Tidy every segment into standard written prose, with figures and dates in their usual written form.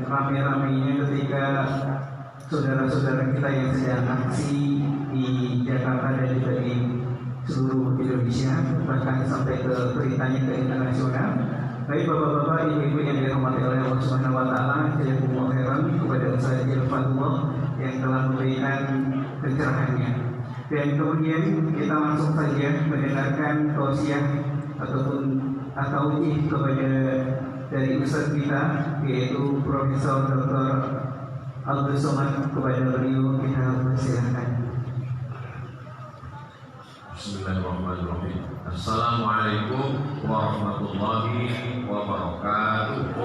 rame-ramenya ketika saudara-saudara kita yang sedang aksi di Jakarta dan juga di seluruh Indonesia, bahkan sampai ke beritanya ke internasional. Baik bapak-bapak, ibu-ibu yang dirahmati oleh Allah Subhanahu Wa Taala, jazakumullah khairan kepada Ustaz Fatullah yang telah memberikan pencerahannya. Dan kemudian kita langsung saja mendengarkan tausiah ataupun taujih kepada dari Ustaz kita, yaitu Profesor Dr. Abdul Somad. Kepada beliau kita persilakan. Bismillahirrahmanirrahim. Assalamualaikum warahmatullahi wabarakatuh.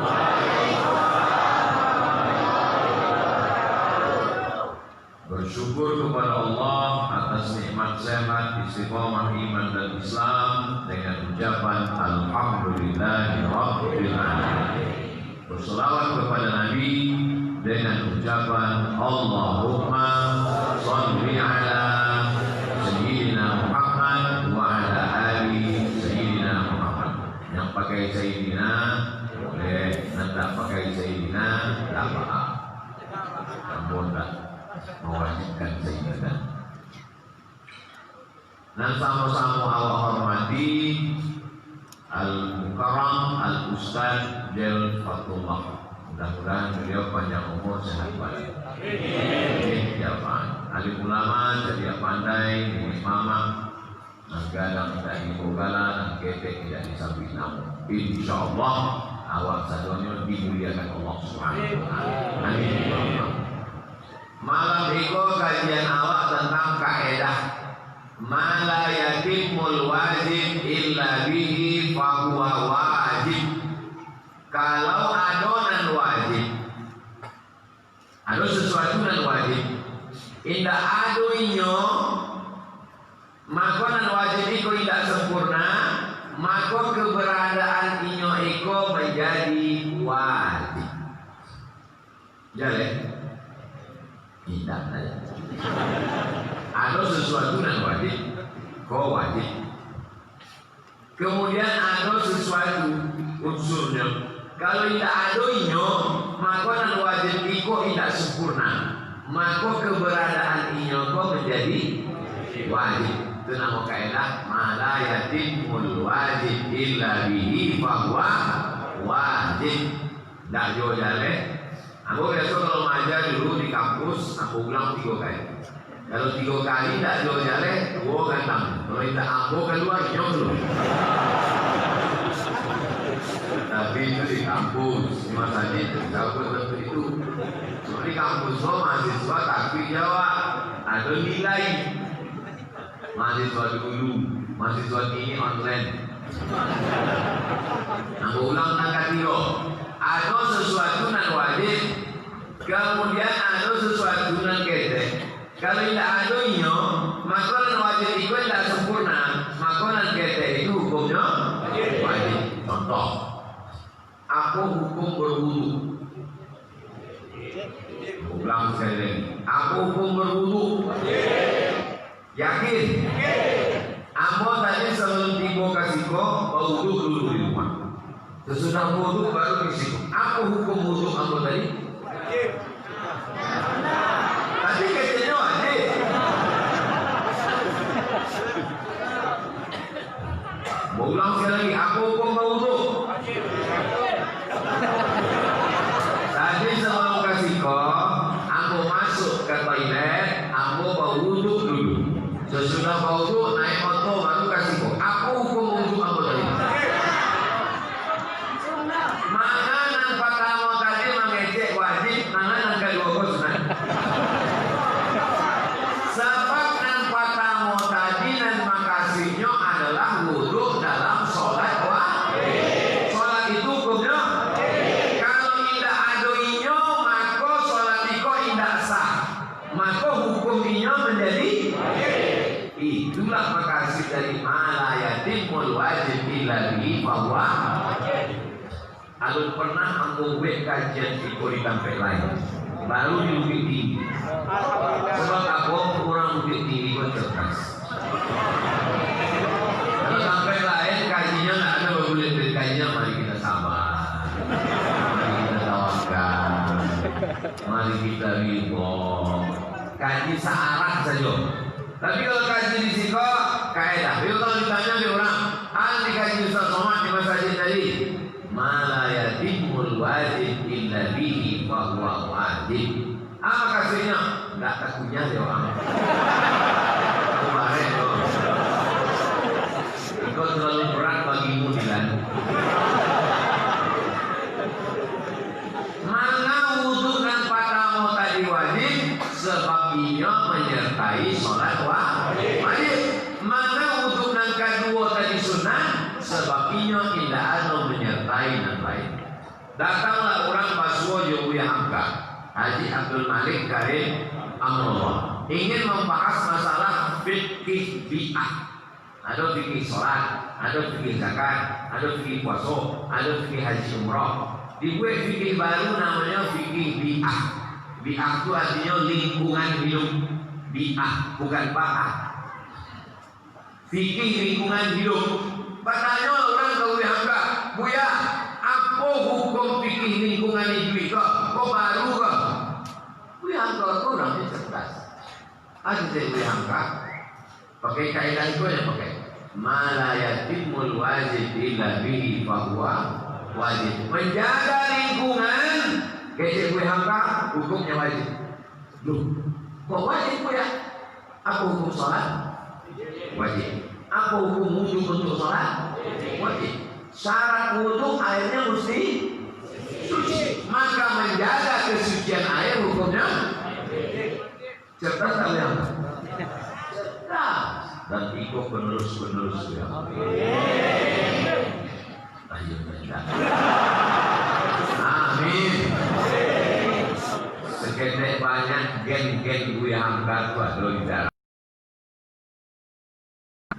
Bersyukur kepada Allah atas nikmat sehat, istiqomah iman dan Islam dengan ucapan Alhamdulillahirabbil alamin. Berselawat kepada Nabi dengan ucapan Allahumma shalli ala Sayyidina Muhammad wa ala ali Sayyidina Muhammad. Yang pakai Sayyidina boleh, yang tak pakai Sayyidina tak apa-apa. Namun tak mewajibkan Sayyidina. Dan sama-sama Allah hormati Al-Mukarram Al-Ustaz Jal Fatullah. Mudah-mudahan beliau panjang umur, sehat badan. Alim ulama jadi pandai, imamah, gadang dari bogala dan ketek tidak disamping namun. Insyaallah awak sadonya dimuliakan Allah Subhanahu wa taala. Amin. Malam itu kajian awak tentang kaidah mala yatimul wajib illa bihi fahuwa wajib. Kalau adonan wajib, ada sesuatu yang wajib, indah adoinyo, maka nan wajib itu tidak sempurna, maka keberadaan inyo itu menjadi wajib. Jadi, tidak ada. Ada sesuatu yang wajib, kau wajib. Kemudian ada sesuatu unsurnya. Kalau tidak adoinyo, maka nan wajib iko tidak sempurna, maka keberadaan inyo menjadi wajib. Itu nama kaidah mala yatimul wajib illa bihi fahuwa wajib. Tak jauh jale. Aku biasa kalau mengajar dulu di kampus, aku ulang 3 kali. Kalau 3 kali tak jauh jale, 2 kantang. Kalau tidak aku kedua, inyo belum. Tapi itu di kampus, di masjid, jauh tentu itu. Cuma di kampus mahasiswa tapi Jawa ada nilai. Mahasiswa dulu, mahasiswa ini online. Aku ulang tangga tiro. Ada sesuatu yang wajib, kemudian ada sesuatu yang ketek. Kalau tidak ada inyo, maka yang wajib itu tidak sempurna, maka yang ketek itu hukumnya wajib. Contoh. Aku hukum berwudu. Ulang sekali lagi. Aku hukum berwudu. Yakin? Aku tadi sebelum tiba kasiko berwudu dulu di rumah. Sesudah wudu baru kasiko. Aku hukum wudu aku tadi. Tadi kecilnya wajib. Mau ulang sekali lagi. Aku hukum berwudu. Tadi sebelum kasiko, aku masuk ke toilet, aku bau wudhu dulu. Sesudah bau wudhu, naik motor baru kasiko. Aku hukum wudhu aku tadi. Mana yang pertama tadi mengejek wajib, mana yang kedua sunat. Sebab yang pertama tadi dan makasihnya adalah wudhu dalam sholat wajib. Sholat itu hukumnya. Maka hukumnya menjadi itulah makasih dari mala yatimul wajib illa bihi fahuwa. Alun pernah membuat kajian itu di tempat lain, baru di Bukit Tinggi. Sebab aku kurang Bukit Tinggi pun cerdas. Kalau sampai lain kajiannya nggak ada berbulan kajian, mari kita sabar, mari kita tawakal. Mari kita ribut. Kaji searah saja. Tapi kalau kaji di siko, kaidah. Yuk kalau ditanya ke orang, anti kaji Ustaz Somad di masjid tadi, mala yatimul wajib illa bihi fahuwa wajib. Apa kasihnya? Enggak takutnya dia orang. Kemarin loh. Ikut terlalu berat bagimu Dilan. Mana wudhu dan padamu tadi wajib sebab ia menyertai sholat wajib. Mana wudhu dan kedua tadi sunnah sebab ia tidak ada menyertai dan lain. Datanglah orang Baswo Jobuya Hamka Haji Abdul Malik Karim Amrullah ingin membahas masalah fikih bi'ah. Ada fikih sholat, ada fikih zakat, ada fikih puasa, ada fikih haji umrah. Dibuat fikih baru namanya fikih bi'ah. Bi'ah itu artinya lingkungan hidup. Bi'ah bukan ba'ah. Fikih lingkungan hidup. Bertanya orang ke Buya, Buya, apa hukum fikih lingkungan hidup itu? Kok baru kok? Buya kau orangnya cerdas. Ada Buya pakai kaidah itu ya pakai. Mala yatimul wajib illa bihi fahuwa wajib. Menjaga lingkungan kece gue hamka hukumnya wajib. Loh, kok wajib ya? Apa hukum sholat? Wajib. Apa hukum wudhu untuk sholat? Wajib. Syarat wudhu airnya mesti suci. Maka menjaga kesucian air hukumnya cerdas tak yang? Dan ikut penerus-penerus ya. Amin. Sekedek banyak gen-gen gue angkat tuh ada di dalam.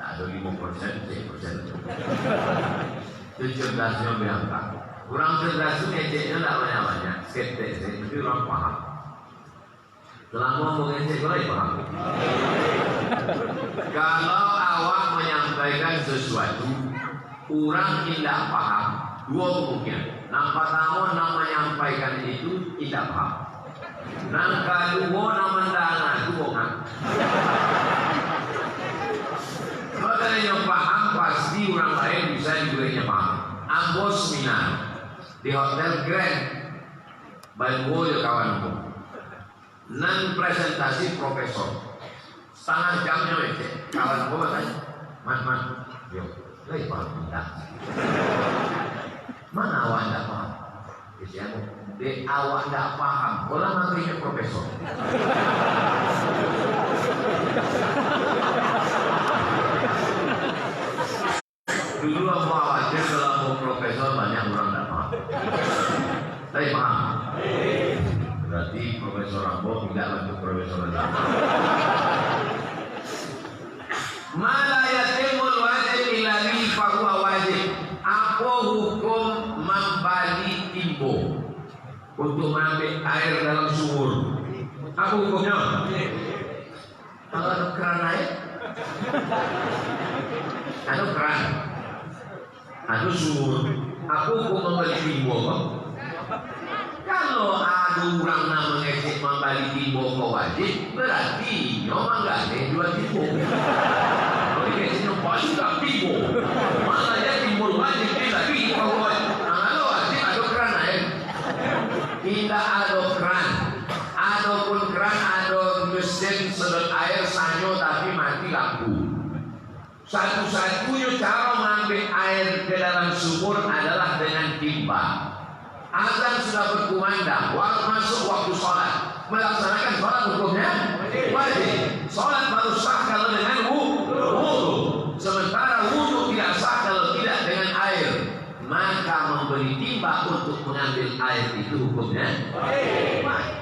Ada 5%, 10%. Itu cerdasnya gue angkat. Kurang cerdas itu ngeceknya tidak banyak-banyak. Sekedek, tapi orang paham. Selama mau ngecek boleh paham. Kalau awak menyampaikan sesuatu, orang tidak paham, dua kemungkinan. Yang pertama, nak menyampaikan itu tidak paham. Yang kedua, nak mendana itu bohong. Kalau yang paham, pasti orang lain bisa juga paham. Ambos seminar di Hotel Grand, Bangun ya kawanku. Nan presentasi profesor. Setengah jamnya aja. Kawan gue tanya, Mas, yuk, lagi paham tidak? Mana awak tidak paham? Di awak tidak paham. Bola materinya profesor. Dulu aku khawatir kalau mau profesor banyak orang tidak paham. Lagi paham? Berarti Profesor Rambo tidak masuk Profesor Rambo. Mala yatimul wajib illa bihi fahuwa wajib. Apa hukum membali timbo untuk mengambil air dalam sumur? Apa hukumnya? Kalau ada keran air, ada keran, ada sumur. Apa hukum membali timbo? Kalau ada orang nak mengecek membali timbo kau wajib, berarti nyomang nggak ada dua timbo. Kalau dikecek nyomang juga timbo, mana ya timbo wajib tapi kau wajib. Kalau wajib ada keran air, tidak ada keran. Adapun keran ada mesin sedot air sanyo tapi mati lampu. Satu-satunya cara mengambil air ke dalam sumur adalah dengan timba. Azan sudah berkumandang, masuk waktu sholat. Melaksanakan sholat hukumnya wajib. Sholat baru sah kalau dengan wudhu. Sementara wudhu tidak sah kalau tidak dengan air. Maka memberi timba untuk mengambil air itu hukumnya wajib.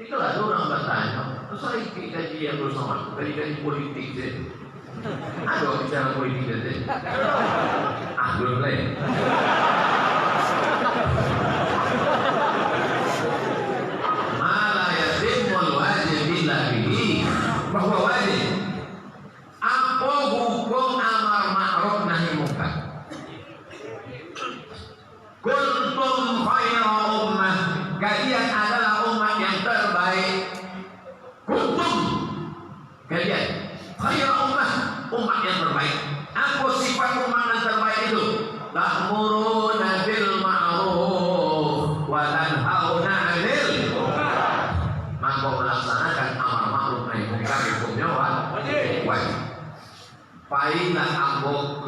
Itulah orang bertanya, saya ikut kaji yang bersama, kaji politik saja. Ada bicara politik saja. Belum lain. Mala yatimul wajib illa bihi bahwa wajib. Apa hukum amar ma'ruf nahi munkar? Kuntum khayra ummah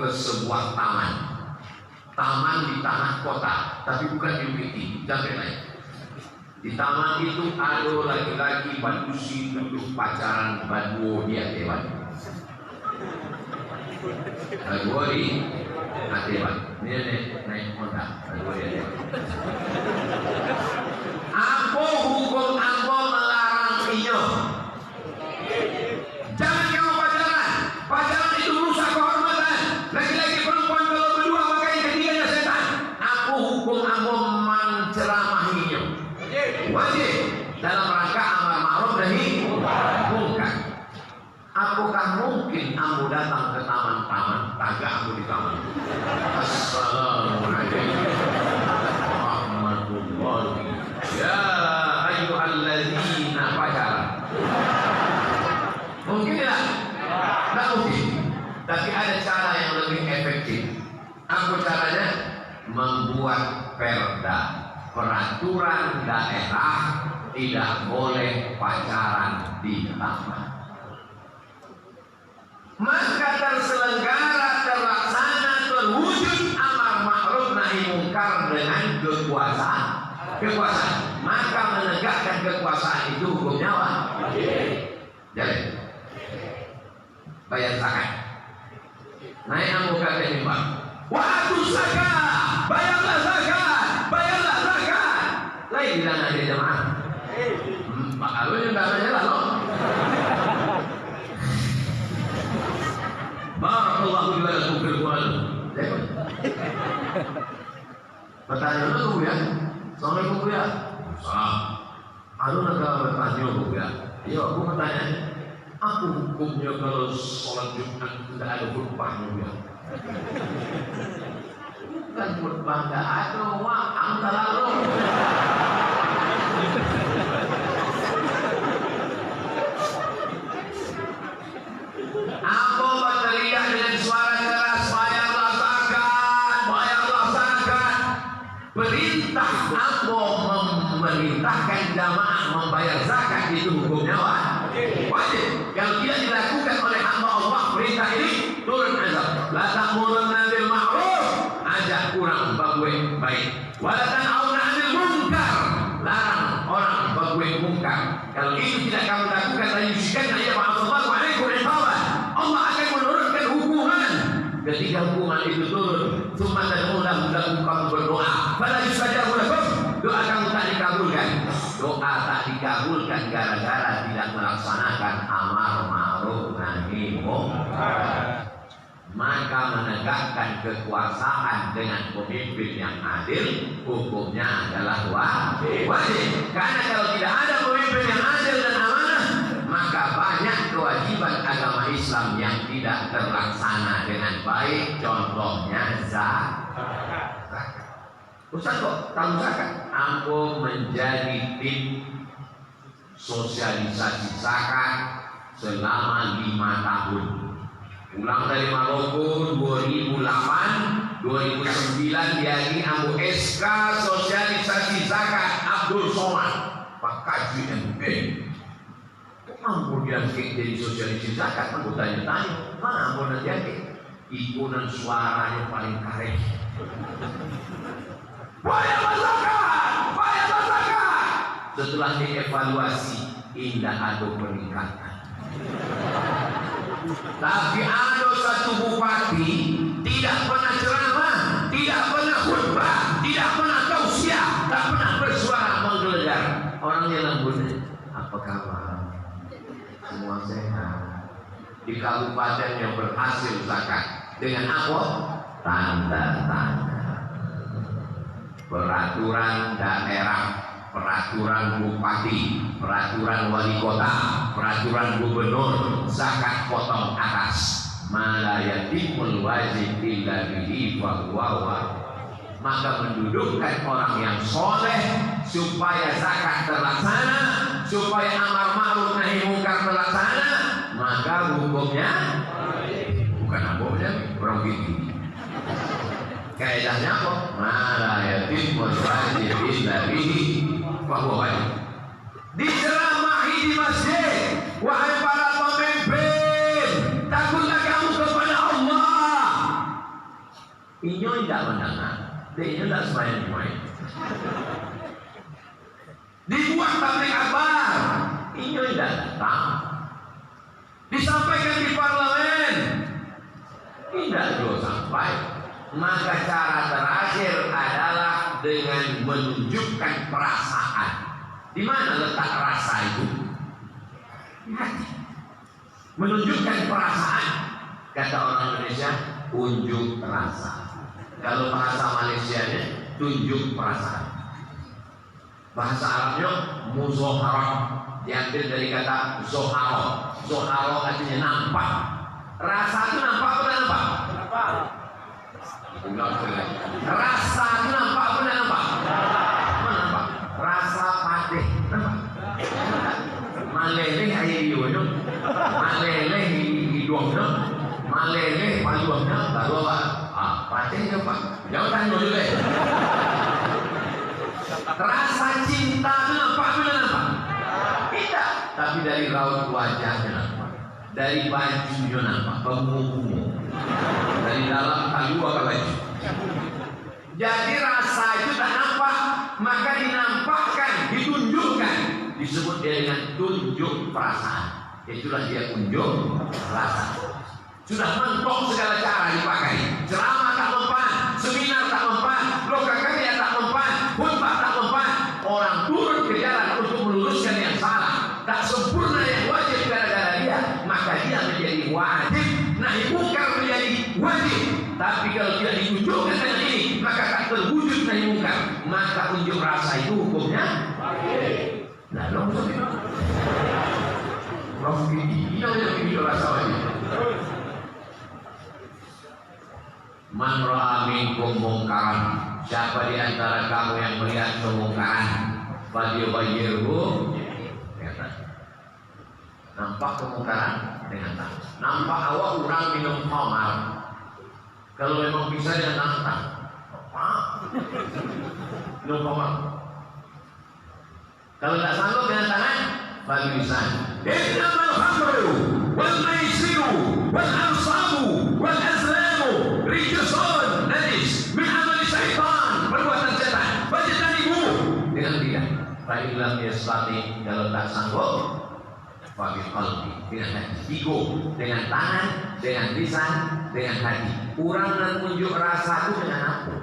ke sebuah taman. Taman di tanah kota, tapi bukan di Wiki, jangan lain. Di taman itu ada laki-laki badusi duduk pacaran baduo di Atewan. Baduo di Atewan. Ini naik Honda. Baduo di Atewan. Apa hukum apa melarang inyo? Jangan kamu pacaran. Pacaran itu merusak kehormatan. Laki-laki perempuan kalau berdua maka yang ketiganya setan. Apa hukum apa menceramahinya? Wajib dalam rangka amar ma'ruf nahi munkar. Apakah mungkin kamu datang ke taman-taman, tagak kamu di taman? Assalamualaikum warahmatullahi ya ayyuhalladzina pacaran. Mungkin tidak? Tidak mungkin. Tapi ada cara yang lebih efektif. Apa caranya? Membuat perda, peraturan daerah tidak boleh pacaran di taman. Maka terselenggara, terlaksana, terwujud amar ma'ruf nahi munkar dengan kekuasaan. Maka menegakkan kekuasaan itu hukumnya apa? Jadi bayar zakat. Naik angka mimbar. Waktu zakat, bayarlah zakat, bayarlah zakat. Lain bilang ada jemaah. Pak Alun yang dananya lah loh. Barakallahu li wa lakum fil Qur'an. Pertanyaan itu ya. Assalamualaikum Bu ya. Salam. Alun agak bertanya Bu ya. Iya, aku bertanya. Apa hukumnya kalau sholat Jumat tidak ada khutbahnya Bu ya? Kan khutbah tidak ada, wah, antara lo. Apa berteriak dengan suara keras, bayarlah zakat, bayarlah zakat. Perintah apa memerintahkan jamaah membayar zakat itu hukumnya wajib. Kalau tidak dilakukan oleh hamba Allah perintah ini turun azab. La ta'murunna bil ma'ruf, ajak kurang bagwe baik. Wa la tanhauna 'anil munkar, larang orang bagwe munkar. Kalau itu tidak kamu lakukan, la yusyrikanna ya ba'atsallahu 'alaikum iqaban. Allah akan menurunkan hukuman. Ketika hukuman itu turun, tsumma tad'una lakum, kamu berdoa, fala yustajabu lakum, doa kamu tak dikabulkan. Doa tak dikabulkan gara-gara tidak melaksanakan amar ma'ruf nahi munkar. Maka menegakkan kekuasaan dengan pemimpin yang adil hukumnya adalah wajib. Karena kalau tidak ada pemimpin yang adil dan amanah, maka banyak kewajiban agama Islam yang tidak terlaksana dengan baik. Contohnya zakat. Ustaz kok tahu zakat? Aku menjadi tim sosialisasi zakat selama 5 tahun. Pulang dari Maroko 2008, 2009 diagi aku SK sosialisasi zakat Abdul Somad Pak Kaji MB. Kok mampu dia jadi sosialisasi zakat? Aku tanya-tanya, mana mau nanti ake? Ikunan suaranya paling karek. Bayarlah zakat, bayarlah zakat. Setelah dievaluasi, indah ada peningkatan. Tapi ada satu bupati tidak pernah ceramah, tidak pernah khutbah, tidak pernah tausiah, tak pernah bersuara menggelegar. Orangnya lembut. Apa kabar? Semua sehat. Di kabupaten yang berhasil zakat dengan apa? Tanda tanda. Peraturan daerah, peraturan bupati, peraturan wali kota, peraturan gubernur, zakat potong atas. Mala yatimul wajib illa bihi fahuwa. Maka mendudukkan orang yang soleh supaya zakat terlaksana, supaya amar ma'ruf nahi munkar terlaksana, maka hukumnya bukan hukumnya orang gitu. Kaidahnya apa? Mala yatimul wajib illa bihi fahuwa. Diceramahi di masjid, wahai para pemimpin, takutlah kamu kepada Allah. Inyo tidak mendengar, dia tidak semain-main. Dibuat tablik akbar, Inyo tidak datang. Disampaikan di parlemen, tidak juga sampai. Maka cara terakhir adalah dengan menunjukkan perasaan. Di mana letak rasa itu? Di hati. Menunjukkan perasaan. Kata orang Indonesia, unjuk rasa. Kalau bahasa Malaysianya, tunjuk perasaan. Bahasa Arabnya, muzoharah. Diambil dari kata zoharo. Zoharo artinya nampak. Rasa itu nampak apa tidak nampak? Rasa itu nampak apa tidak nampak? Nampak. Rasa padeh nampak. Maleleh air hidungnya, maleleh hidungnya, maleleh paluannya, baru apa? Padeh apa? Jangan tanya dulu deh. Rasa cinta itu nampak apa tidak nampak? Tidak. Tapi dari raut wajahnya nampak, dari bajunya nampak, bungu-bungu. Dari dalam kayu apa baju. Jadi rasa itu tak nampak, maka dinampakkan, ditunjukkan. Disebut dia dengan tunjuk perasaan. Itulah dia unjuk rasa. Sudah mentok segala cara dipakai. Ceramah tak mempan, seminar tak mempan, loka karya tak mempan, khutbah tak mempan. Orang turun ke jalan untuk meluruskan yang salah, tak sempurna yang wajib gara-gara dia, maka dia menjadi wajib. Nahi mungkar menjadi wajib. Tapi kalau tidak ditunjukkan dengan ini, maka tak terwujud nahi mungkar. Maka unjuk rasa itu hukumnya wajib. Nah, lo maksudnya Prof. Gini, yang unjuk rasa wajib. Man ra'a minkum mungkaran, siapa di antara kamu yang melihat kemungkaran, falyughayyirhu. Nampak kemungkaran dengan tangan. Nampak awak orang minum khamar, kalau memang bisa dengan tangan, minum khamar. Kalau tak sanggup dengan tangan, bagi lisan. Innamal khamru wal maisiru wal ansabu wal azlamu rijsun najis min amali syaitan, perbuatan setan. Fajtanibu dengan dia. Fa illam yastati, kalau tak sanggup, bagi qalbi, dengan hati. Ego, dengan tangan, dengan lisan, dengan hati. Orang yang tunjuk rasa itu dengan apa?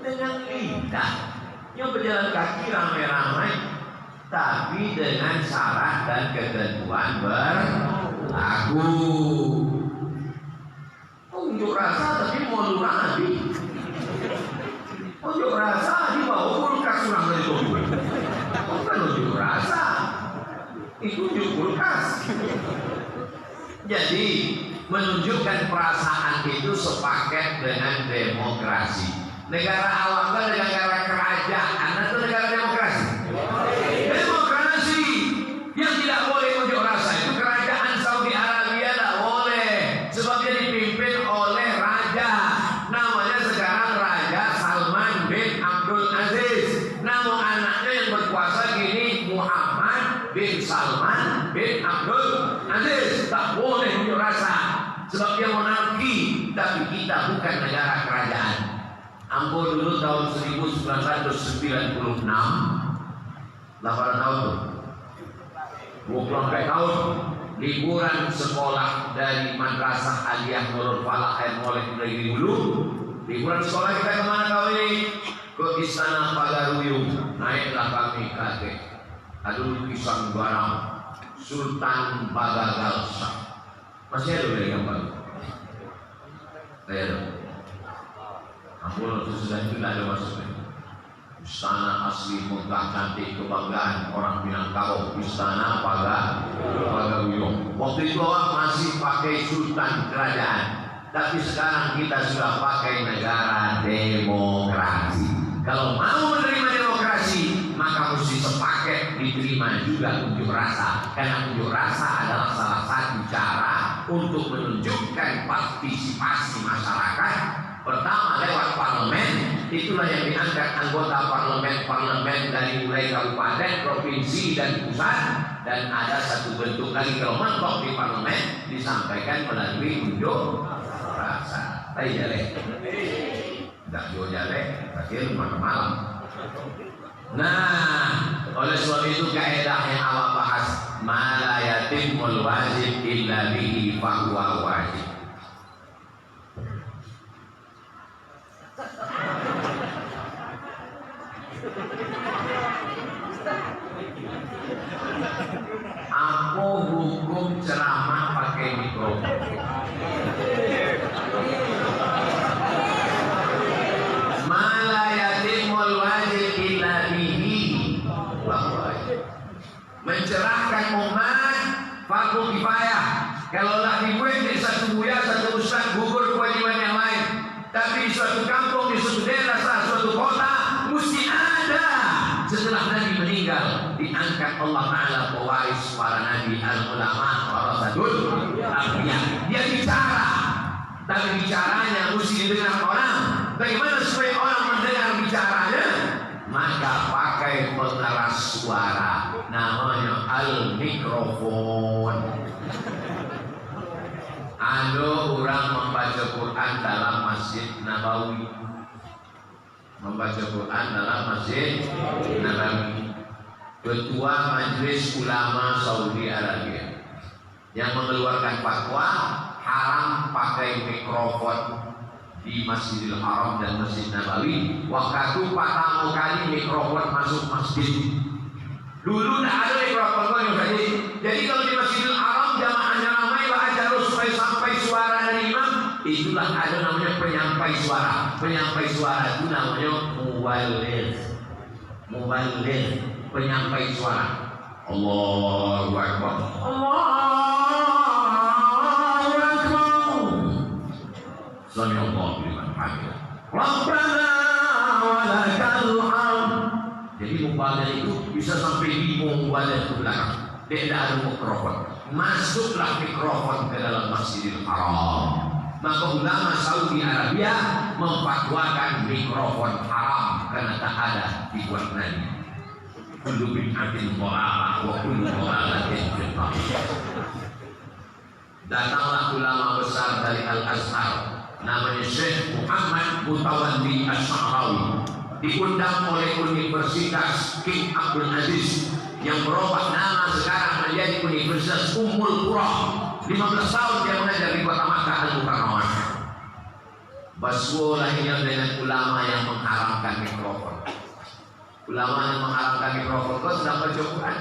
Dengan lidah. Yang berjalan kaki ramai-ramai, tapi dengan syarat dan ketentuan berlaku. Unjuk rasa tapi mau lurah nanti. Unjuk rasa dibawa kulkas kurang dari toko. Bukan unjuk rasa, itu unjuk kulkas. Jadi menunjukkan perasaan itu sepaket dengan demokrasi. Negara awam kan negara kerajaan atau negara demokrasi? Demokrasi. Yang tidak boleh unjuk rasa itu kerajaan Saudi Arabia, tidak boleh, sebab dia dipimpin oleh raja. Namanya sekarang Raja Salman bin Abdul Aziz. Namun anaknya yang berkuasa kini Muhammad bin Salman bin Abdul Aziz. Tak boleh unjuk rasa, sebab dia monarki. Tapi kita bukan negara kerajaan. Ambo dulu tahun 1996, 8 tahun tuh, 24 tahun, liburan sekolah dari Madrasah Aliyah Nurul Falah Air Molek dari dulu. Liburan sekolah kita kemana kau ini? Ke Istana Pagaruyung. Naiklah kami kakek. Ada lukisan barang Sultan Bagagal Shah. Masih ada dari gambar? Saya ada. Ampun, itu sudah tidak ada maksudnya. Istana asli megah cantik kebanggaan orang Minangkabau, Istana Pagaruyung. Waktu itu orang masih pakai sultan kerajaan, tapi sekarang kita sudah pakai negara demokrasi. Kalau mau menerima demokrasi, maka mesti sepaket diterima juga unjuk rasa. Karena unjuk rasa adalah salah satu cara untuk menunjukkan partisipasi masyarakat. Pertama lewat parlemen, itulah yang diangkat anggota parlemen dari mulai kabupaten, provinsi dan pusat. dan ada satu bentuk lagi kalau mentok di parlemen disampaikan melalui unjuk rasa. Tapi jaleh, tidak jauh jaleh, berarti rumah malam. Nah, oleh sebab itu kaidah yang awak bahas, ma la yatimul wajib illa bihi fahuwa wajib. Apa hukum ceramah pakai mikrofon? Ma la yatimul wajib illa bihi fahuwa wajib. Mencerahkan umat fardu kifayah. Kalau tak dibuat di satu buya, satu ustaz gugur kewajiban yang lain. Tapi di suatu kampung, di suatu daerah, suatu kota mesti ada. Setelah Nabi meninggal, diangkat Allah Ta'ala pewaris para Nabi, al-ulama, warasatul anbiya. Dia bicara, tapi bicaranya mesti didengar orang. Bagaimana supaya orang mendengar bicaranya? Maka pakai pengeras suara, namanya al-mikrofon. Ada orang membaca Quran dalam Masjid Nabawi, membaca Quran dalam Masjid Nabawi. Ketua Majelis Ulama Saudi Arabia yang mengeluarkan fatwa haram pakai mikrofon di Masjidil Haram dan Masjid Nabawi. Waktu pertama kali mikrofon masuk masjid, dulu tidak ada mikrofon yang tadi. Jadi kalau di Masjidil Haram jamaahnya ramai baca supaya sampai suara dari imam, itulah ada namanya penyampai suara. Penyampai suara itu namanya muballigh. Muballigh, penyampai suara. Allahu Akbar. Allahu Akbar. Sami'allahu liman hamidah. Rabbana wa lakal hamd. Jadi muballigh itu bisa sampai 5 muballigh ke belakang. Tidak ada mikrofon. Masuklah mikrofon ke dalam Masjidil Haram. Maka ulama Saudi Arabia memfatwakan mikrofon haram karena tak ada dibuat Nabi. Kullu bid'atin dhalalah wa kullu dhalalatin finnar. Datanglah ulama besar dari Al-Azhar, namanya Syekh Muhammad Mutawalli Asy-Sya'rawi, diundang oleh Universitas King Abdul Aziz yang berubah nama sekarang menjadi Universitas Ummul Qura. 15 tahun dia mengajar di kota Makkah Al-Mukarramah. Baswolah dengan ulama yang mengharamkan mikrofon. Ulama yang mengharamkan mikrofon kau sedang baca Quran.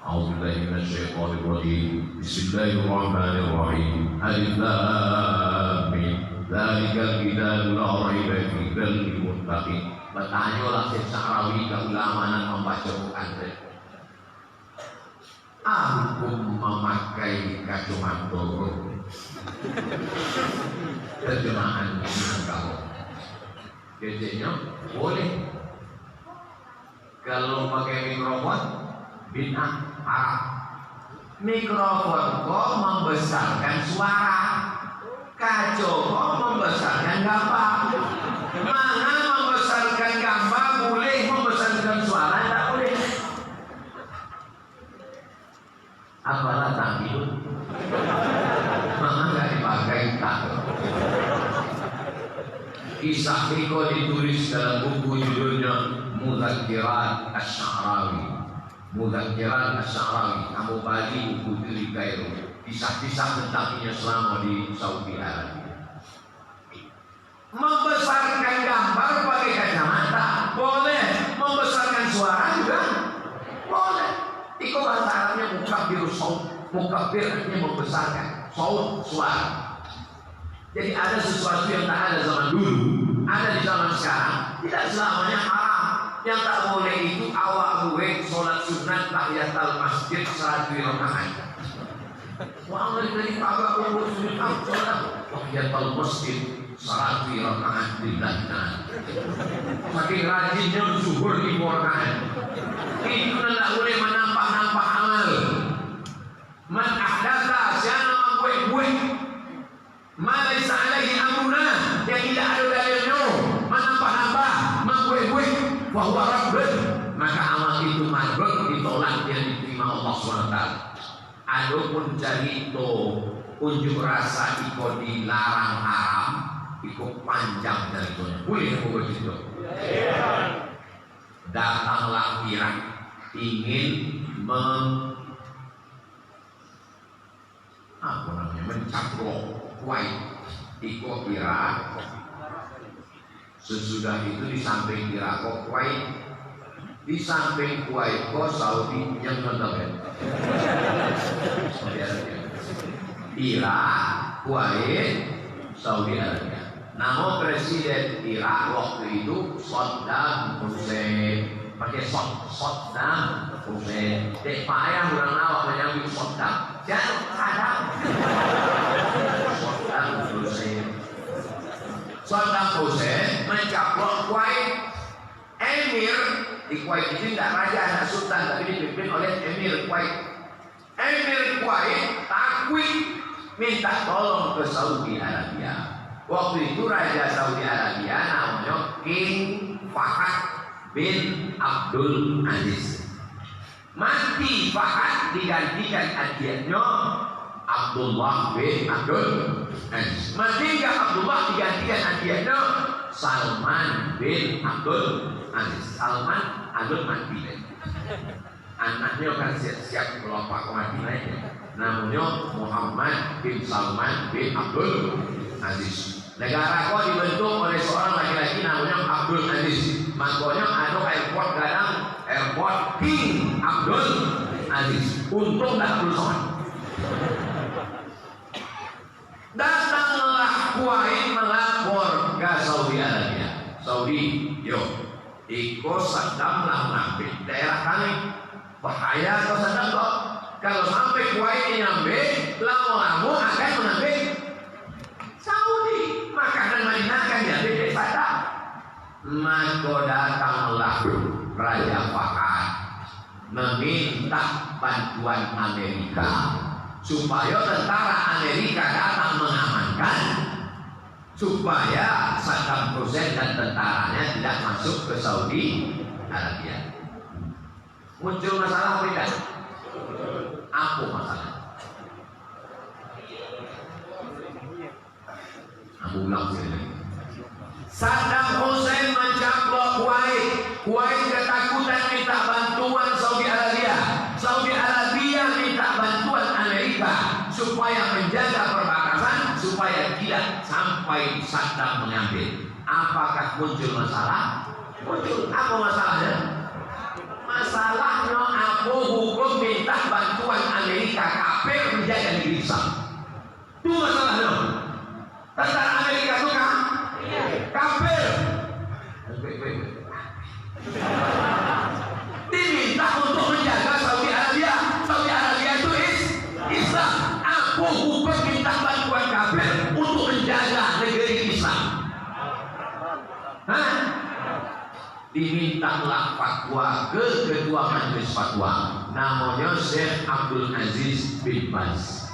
A'udzubillahi minasyaitonir rajim. Bismillahirrahmanirrahim. Alif lam mim. Dzalikal kitabu la raiba fihi hudal lil muttaqin. Bertanyalah Syekh Sya'rawi ke ulama yang membaca Quran. Aku memakai kacamata terjemahan kamu. Jadinya boleh. Kalau pakai mikrofon bid'ah haram. Mikrofon kok membesarkan suara, kacau kok membesarkan gambar. Mana membesarkan gambar boleh, membesarkan suara tidak boleh. Apalah tak hidup, maka nggak dipakai tak. Kisah Miko ditulis dalam buku judulnya Mudzakirat Asy-Sya'rawi. Mudzakirat Asy-Sya'rawi, kamu bagi buku itu di Kairo. Kisah-kisah tentangnya selama di Saudi Arabia. Membesarkan gambar pakai kacamata boleh, membesarkan suara juga boleh. Iko bahasa Arabnya mukabbir saut. Mukabbir artinya membesarkan saut, suara. Jadi ada sesuatu yang tak ada zaman dulu, ada di zaman sekarang, tidak selamanya haram. Yang tak boleh itu awak gue sholat sunat tahiyatul masjid 100 rakaat. Wah, dari pagi umur sunat sholat tahiyatul masjid 100 rakaat dilakukan. Makin rajinnya zuhur 5 rakaat. Itu tidak boleh menambah-nambah amal. Man ahdatsa siapa membuat ma laisa alaihi amruna, yang tidak ada dalilnya menambah-nambah membuat bahwa rabbun maka amal itu mabrur ditolak dan diterima Allah SWT. Adapun cerita unjuk rasa iko dilarang haram, iko panjang ceritanya. Boleh aku begitu? Datanglah Irak ingin mencaplok Kuwait. Iko Irak. Sesudah itu di samping Irak kok Kuwait, di samping Kuwait kok Saudi yang nonton. Saudi Arabia. Irak, Kuwait, Saudi Arabia. Nama presiden Irak waktu itu Saddam Hussein. Pakai Saddam Hussein. Dek payah orang awak menyambut Saddam. Jangan ada. Saddam Hussein. Saddam Hussein mencaplok Kuwait. Emir di Kuwait itu tidak raja, tidak sultan, tapi dipimpin oleh Emir Kuwait. Emir Kuwait takwik minta tolong ke Saudi Arabia. Waktu itu Raja Saudi Arabia namanya King Fahad bin Abdul Aziz. Mati Fahad digantikan adiknya Abdullah bin Abdul Aziz. Matinya Abdullah digantikan adiknya Salman bin Abdul Aziz. Salman Abdul mati. Anaknya kan siap-siap melompat ke Madinah. Namanya Muhammad bin Salman bin Abdul Aziz. Negara kau dibentuk oleh seorang laki-laki namanya Abdul Aziz. Makanya ada airport kadang airport King Abdul Aziz. Untung tak Abdul Somad. Datanglah Kuwait melapor ke Saudi Arabia. Saudi, yo, iko Saddam lah mengambil daerah kami. Bahaya kalau Saddam kok. Kalau sampai Kuwait nyampe, lama-lama akan mengambil Saudi. Makanan Madinah akan diambil dari Saddam. Maka datanglah Raja Fahad meminta bantuan Amerika supaya tentara Amerika datang mengamankan, supaya Saddam Hussein dan tentaranya tidak masuk ke Saudi Arabia. Muncul masalah apa tidak? Apa masalah? Aku ulang sekali. Saddam Hussein mencaplok Kuwait. Kuwait ketakutan minta bantuan Saudi Arabia. Saudi Arabia minta bantuan Amerika supaya menjaga perbatasan supaya tidak sampai Saddam mengambil. Apakah muncul masalah? Muncul. Apa masalahnya? Masalahnya apa hukum minta bantuan Amerika kafir menjaga negeri Islam? Itu masalahnya. Tentara Amerika itu kan kafir. Diminta untuk menjaga Saudi Arabia. Saudi Arabia itu Islam. Apa hukum minta bantuan kafir untuk menjaga negeri Islam? Hah? Dimintalah fatwa ke ketua majelis fatwa namanya Syekh Abdul Aziz bin Baz.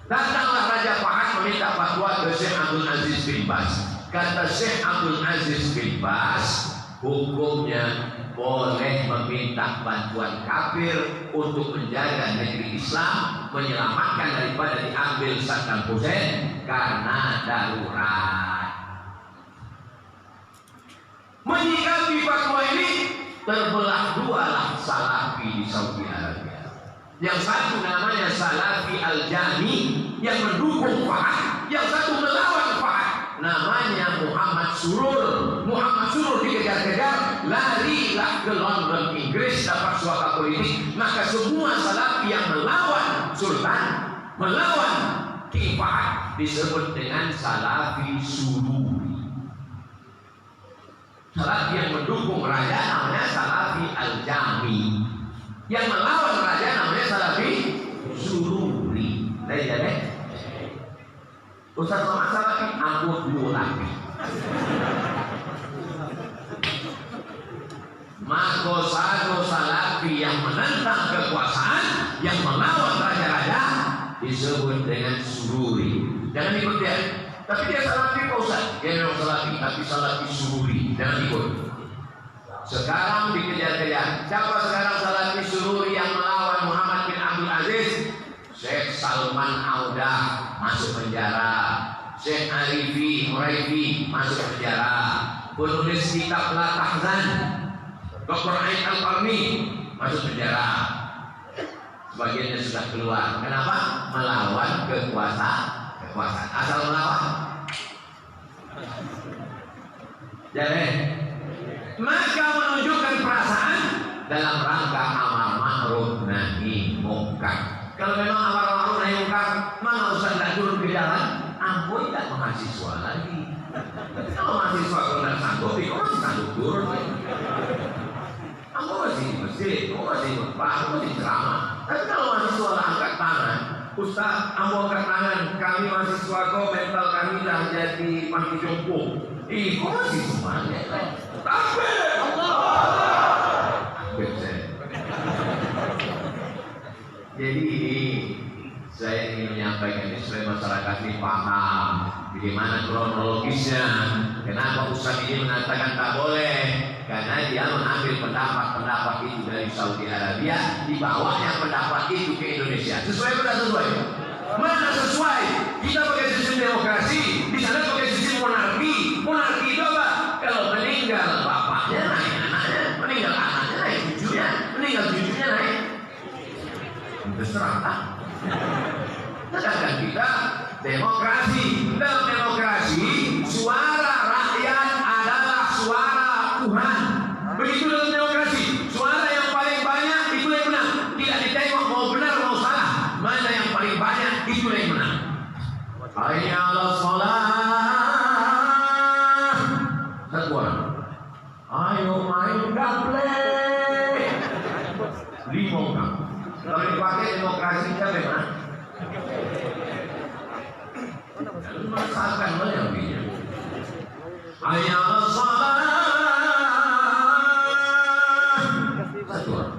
Datanglah Raja Fahad meminta fatwa ke Syekh Abdul Aziz bin Baz. Kata Syekh Abdul Aziz bin Baz, hukumnya boleh meminta bantuan kafir untuk menjaga negeri Islam, menyelamatkan daripada diambil Saddam Hussein karena darurat. Menyikapi fatwa ini terbelah dua lah Salafi di Saudi Arabia. Yang satu namanya Salafi Al-Jami yang mendukung Fahad, yang satu melawan Fahad namanya Muhammad Surur. Muhammad Surur dikejar-kejar, larilah ke London Inggris, dapat suaka politik. Maka semua Salafi yang melawan Sultan, melawan King Fahad disebut dengan Salafi Sururi. Salafi yang mendukung raja namanya Salafi Al-Jami, yang melawan raja namanya Salafi Sururi. Jadi Ustaz Somad Salafi, aku dua lagi. Maka satu Salafi yang menentang kekuasaan, yang melawan raja-raja disebut dengan Sururi. Jangan ikut dia. Tapi dia Salafi Pak Ustaz. Dia memang Salafi, tapi Salafi Sururi. Jangan ikut. Sekarang dikejar-kejar. Siapa sekarang Salafi Sururi yang melawan Muhammad bin Abdul Aziz? Syekh Salman Audah masuk penjara. Syekh Arifi Muraifi masuk penjara. Penulis kitab La Tahzan Dr. Aid Al-Qarni masuk penjara. Sebagiannya sudah keluar. Kenapa? Melawan kekuasaan. Asal melawan. Jadi, maka menunjukkan perasaan dalam rangka amar ma'ruf nahi munkar. Kalau memang amar ma'ruf nahi munkar, mana usah tidak turun ke jalan? Ampun tidak mahasiswa lagi. Kalau mahasiswa kalau tidak sanggup, kok masih sanggup turun? Aku masih di masjid, aku masih berpah, aku masih ceramah. Tapi kalau mahasiswa angkat tangan, Ustaz, aku angkat tangan, kami mahasiswa kok mental kami dah jadi panti jompo. Kok masih semuanya? Takbir! Jadi saya ingin menyampaikan ini supaya masyarakat ini paham bagaimana kronologisnya. Kenapa Ustaz ini mengatakan tak boleh? Karena dia mengambil pendapat-pendapat itu dari Saudi Arabia, dibawanya pendapat itu ke Indonesia. Sesuai atau tidak sesuai? Mana sesuai? Kita pakai sistem demokrasi, di sana pakai sistem monarki. Monarki itu apa? Kalau meninggal bapaknya naik anaknya, meninggal anaknya naik cucunya, meninggal cucunya naik. Terserah. Sedangkan kita demokrasi. Dalam demokrasi, suara rakyat adalah suara Tuhan. Begitu dalam demokrasi, suara yang paling banyak itu yang menang. Tidak ditengok mau benar mau salah. Mana yang paling banyak itu yang menang. Hayya 'alas shalah. Satu orang. Ayo main gaple. 5 orang. Kalau dipakai demokrasi siapa yang menang? Masakan banyak dia. Hayya 'alas shalah. Satu orang.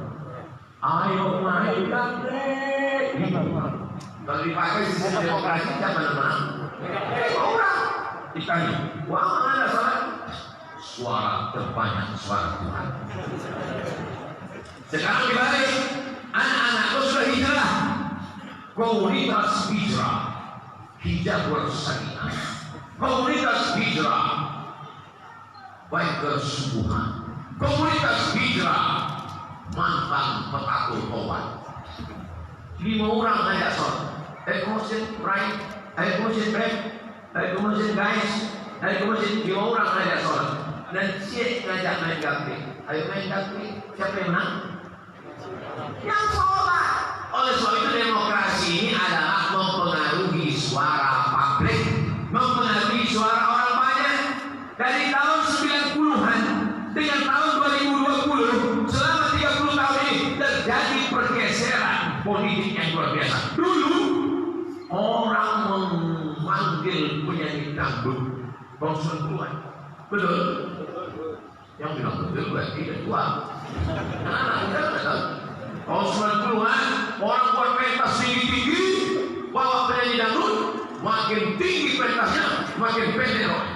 Ayo main gaple. Kalau dipakai sistem demokrasi siapa yang menang? Orang. Ditanya, wah mana salah? Suara terbanyak suara Tuhan. Sekarang dibalik, anak-anakku sudah hijrah. Komunitas hijrah, hijab bersariah. Komunitas hijrah, baik kesubuhan. Komunitas hijrah, mantan petakul obat. 5 orang ngajak sholat. Masjid right, masjid back, masjid guys, masjid 5 orang ngajak sholat. Dan Syekh ngajak main gaple. Ayo main gaple. Siapa yang menang? Yang sholat. Oleh sebab itu demokrasi ini adalah mempengaruhi suara publik, mempengaruhi suara orang banyak. Dari tahun 90-an dengan tahun 2020, selama 30 tahun ini terjadi pergeseran politik yang luar biasa. Dulu orang memanggil penyanyi dangdut tahun 90-an. Betul? Yang bilang betul berarti ketua. Anak-anak muda nggak tahu. Tahun 90-an orang buat pentas tinggi-tinggi, bawa penyanyi dangdut, makin tinggi pentasnya, makin pendek orang.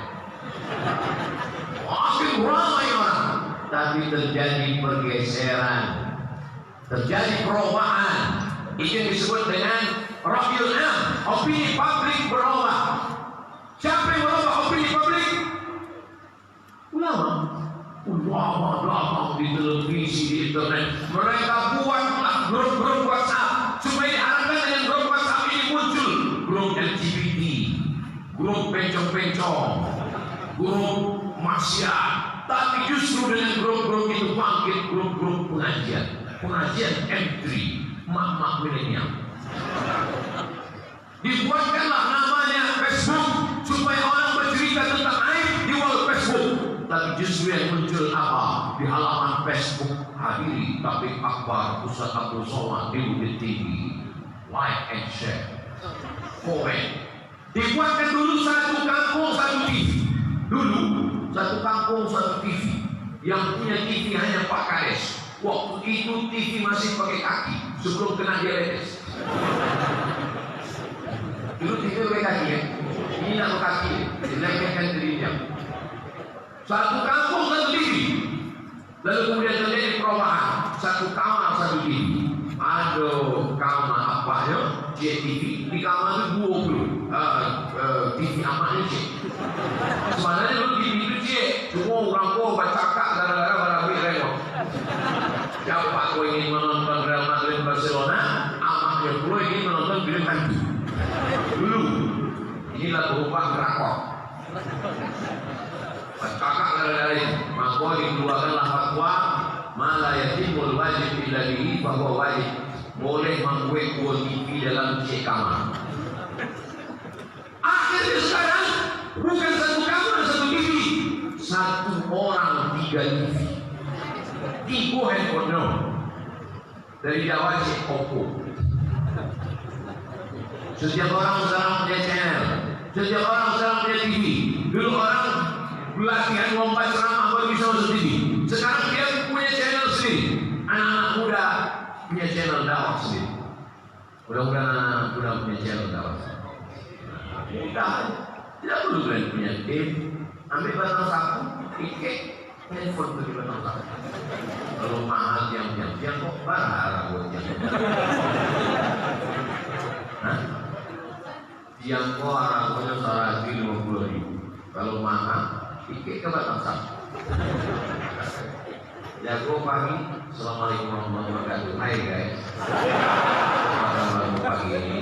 Makin ramai orang. Tapi terjadi pergeseran, terjadi perubahan. Itu yang disebut dengan Rabiul Am, opini publik berubah. Siapa yang berubah opini publik? Ulama datang di televisi, di internet. Mereka buatlah grup-grup WhatsApp supaya diharapkan dengan grup WhatsApp ini muncul grup LGBT, grup pencong-pencong, grup maksiat. Tapi justru dengan grup-grup itu bangkit grup-grup pengajian M3, mak-mak milenial. Dibuatkanlah namanya Facebook supaya orang bercerita tentang aib di wall Facebook. Tapi justru yang muncul apa? Di halaman Facebook hadiri Tabligh Akbar Ustaz Abdul Somad di UIN TV. Like and share, komen. Dibuatkan dulu satu kampung satu TV. Dulu satu kampung satu TV. Yang punya TV hanya Pak Kades. Waktu itu TV masih pakai kaki sebelum kena diabetes. Dulu TV pakai kaki ya. Ini nak pakai kaki. Dilepaskan dirinya. Satu kampung satu TV. Lalu kemudian terjadi perubahan, satu kamar satu TV. Aduh, kamar apanya? JTV. Di kamar itu 20 TV amatnya cik. Sebenarnya dulu TV itu cik, semua orang kau baca kak gara-gara barabi remo. Siapa kau ingin menonton Real Madrid Barcelona, amatnya pula ingin menonton film hantu. Dulu, inilah berubah gerakok. Baca kak gara-gara ini, maka dikeluarkanlah fatwa mala yatimul wajib illa bihi bahwa wajib boleh membuat dua TV dalam cek kamar. Akhirnya sekarang bukan satu kamar satu TV, satu orang 3 TV. 3 handphone no. Dari Jawa cek Oppo. Setiap orang sekarang punya channel, setiap orang sekarang punya TV. Dulu orang latihan lompat ceramah baru bisa masuk TV. Sekarang dia punya channel sendiri. Anak-anak muda punya channel dakwah sendiri. Mudah-mudahan anak muda punya channel dakwah. Mudah, tidak perlu kalian punya game. Ambil batang sapu, ikat handphone bagi batang sapu. Kalau mahal yang kok barang buat yang. Yang kok arahnya 150.000. Kalau mahal, ikat ke batang sapu. Jago pagi, assalamualaikum warahmatullahi wabarakatuh. Hai guys, selamat pagi ini.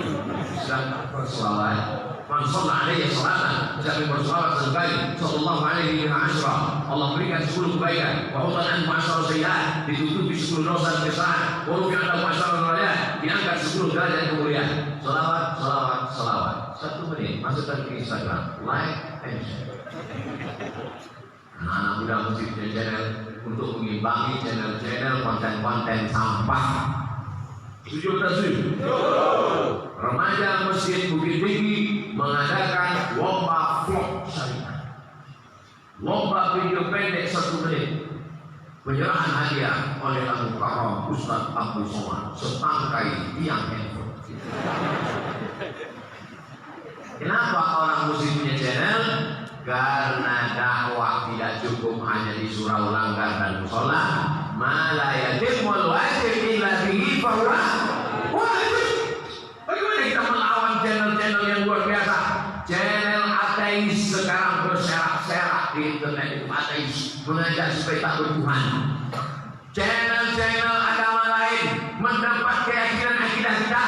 Sedang bersolawat. Man sholla alaihi salatan, siapa bersolawat sekali, sallallahu alaihi wa sallam. Allah berikan 10 kebaikan. Wa hutan an ma'asyar sayyi'at, ditutupi 10 dosa kesalahan. Wa rufi'an lahu 10 derajat, diangkat 10 derajat kemuliaan. Salawat, salawat, salawat. 1 menit masukkan ke Instagram, like and share. Anak muda mesti punya channel untuk mengimbangi channel-channel konten-konten sampah. Setuju tak setuju? Remaja Masjid Bukit Tinggi mengadakan lomba vlog syariah. Lomba video pendek 1 menit. Penyerahan hadiah oleh Al Mukarram Ustaz Abdul Somad setangkai tiang handphone. Kenapa orang mesti punya channel? Karena dakwah tidak cukup hanya di surau langgar dan musola. Mala yatimul wajib illa bihi bahwa wajib. Bagaimana kita melawan channel-channel yang luar biasa? Channel ateis sekarang berserak-serak di internet itu ateis, mengajak supaya tak bertuhan. Channel-channel agama lain mendapat keyakinan akidah kita.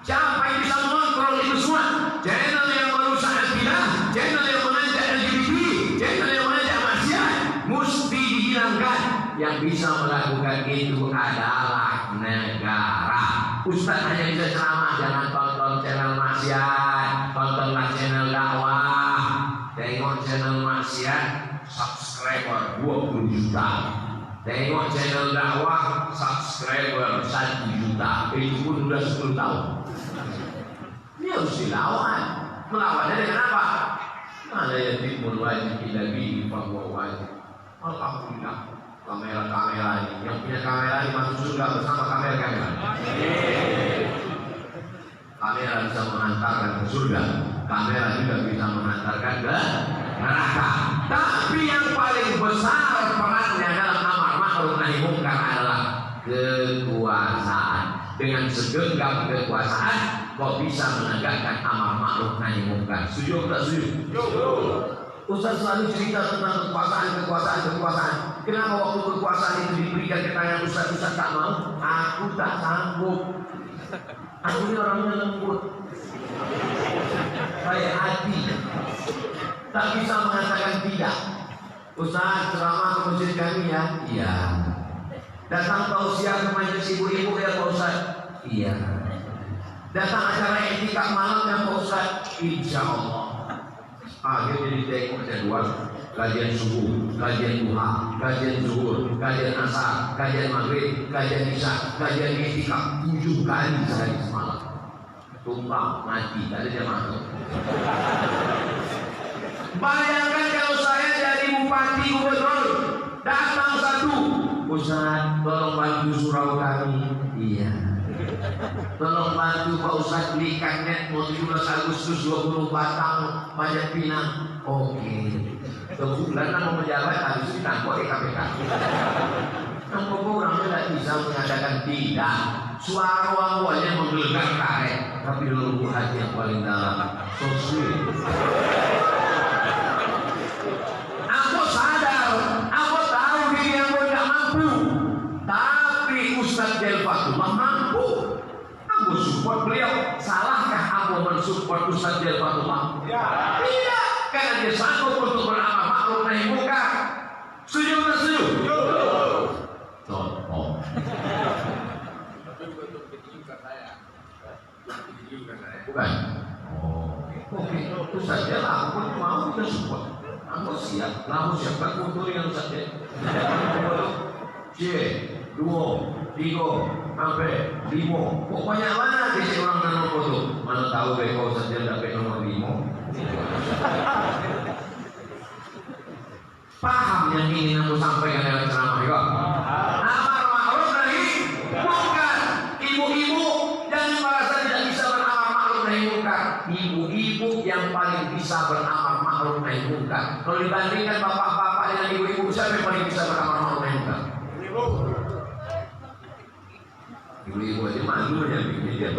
Siapa yang bisa mengontrol itu semua? Channel yang merusak akidah, channel yang mengajak LGBT, channel yang mengajak maksiat, mesti dihilangkan. Yang bisa melakukan itu adalah negara. Ustaz hanya bisa ceramah, jangan tonton channel maksiat, tontonlah channel dakwah. Tengok channel maksiat, subscriber 20 juta. Tengok channel dakwah, subscriber 1 juta. Itu pun sudah 10 tahun. Ini harus dilawan. Melawannya dengan apa? Ada yatimul wajib illa bihi bahwa wajib. Alhamdulillah. Kamera-kamera ini, yang punya kamera ini masuk surga bersama kamera-kamera. Kamera bisa mengantarkan ke surga, kamera juga bisa mengantarkan ke neraka. Tapi yang paling besar perannya dalam amar ma'ruf nahi munkar adalah kekuasaan. Dengan segenggam kekuasaan, kau bisa menegakkan amar ma'ruf nahi munkar. Setuju atau tak setuju? Ustaz selalu cerita tentang kekuasaan. Kenapa waktu kekuasaan itu diberikan ke tangan Ustaz tak mau? Aku tak sanggup. Aku ini orangnya lembut, baik hati, tak bisa mengatakan tidak. Ustaz ceramah ke masjid kami ya? Iya. Datang tausiah ke majelis ibu-ibu ya Pak Ustaz? Iya. Datang acara etika malam ya Pak Ustaz? Insya Allah. Akhirnya ditengok jadwal kajian subuh, kajian duha, kajian zuhur, kajian asar, kajian maghrib, kajian isya, kajian etika 7 kali sehari semalam. Tumpang mati, tadi dia masuk. Bayangkan kalau saya jadi bupati gubernur, datang satu, Ustaz tolong bantu surau kami. Iya. Tolong bantu Pak Ustaz belikan net mau 17 Agustus 20 batang pajak pinang. Oke. Sebulan mau menjabat habis itu ditangkap di KPK. Namun orangnya tidak bisa mengatakan tidak. Suara awalnya menggelegar karet, tapi lubuk hati yang paling dalam so sweet. Aku sadar, aku tahu diri aku tidak mampu, tapi Ustaz Jalfatullah mampu. Aku support beliau. Salahkah aku mensupport Ustaz Jalfatullah? Tidak, karena dia sanggup untuk beramal ma'ruf nahi munkar. Setuju atau setuju? Bukan. Oke. Itu saja lah. Aku pun mau kita support. Aku siap. Kamu siapkan kultur yang saja. C, 2, 3, sampai 5. Pokoknya mana sih orang nanam foto? Mana tahu beko saja dapat nomor 5. Paham yang ingin aku sampaikan dalam ceramah juga? Amar ma'ruf nahi munkar. Ibu-ibu jangan merasa tidak bisa beramar ma'ruf nahi munkar. Ibu-ibu yang paling bisa beramar ma'ruf nahi munkar. Kalau dibandingkan bapak-bapak dengan ibu-ibu, siapa yang paling bisa beramar ma'ruf nahi munkar? Ibu-ibu aja malu ya bikin dia.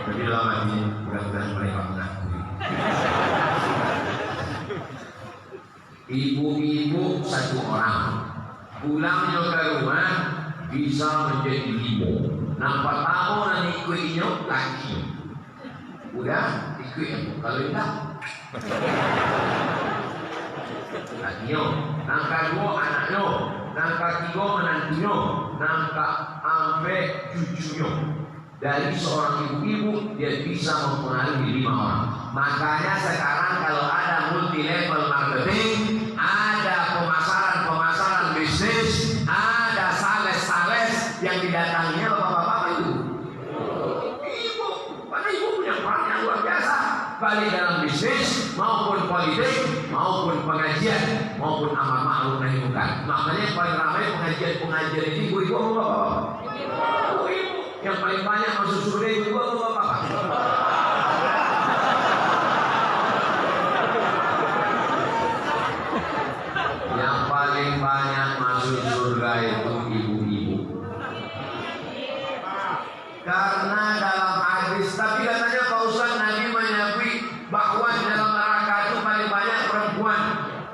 Jadi lama ini mudah-mudahan mereka mengakui. Ibu-ibu satu orang pulangnya ke rumah bisa menjadi 5. Nampak tahu nanti ikutnya laki. Udah ikut kalau tidak lakinya. Nangka 2 anaknya, nangka 3 menantunya, nangka sampai cucunya. Dari seorang ibu-ibu dia bisa mempengaruhi 5 orang. Makanya sekarang kalau ada multi level marketing, ada pemasaran bisnis, ada sales yang didatanginya bapak-bapak itu. Ibu, karena ibu punya peran yang luar biasa, baik dalam bisnis maupun politik maupun pengajian maupun amar ma'ruf nahi munkar. Makanya yang paling ramai pengajian ini ibu-ibu atau bapak-bapak? Ibu-ibu. Yang paling banyak masuk surga ibu-ibu atau bapak-bapak? Yang paling banyak masuk surga itu ibu-ibu. Karena dalam hadis, tapi katanya Pak Ustaz Nabi menyebut bahwa dalam neraka itu paling banyak perempuan.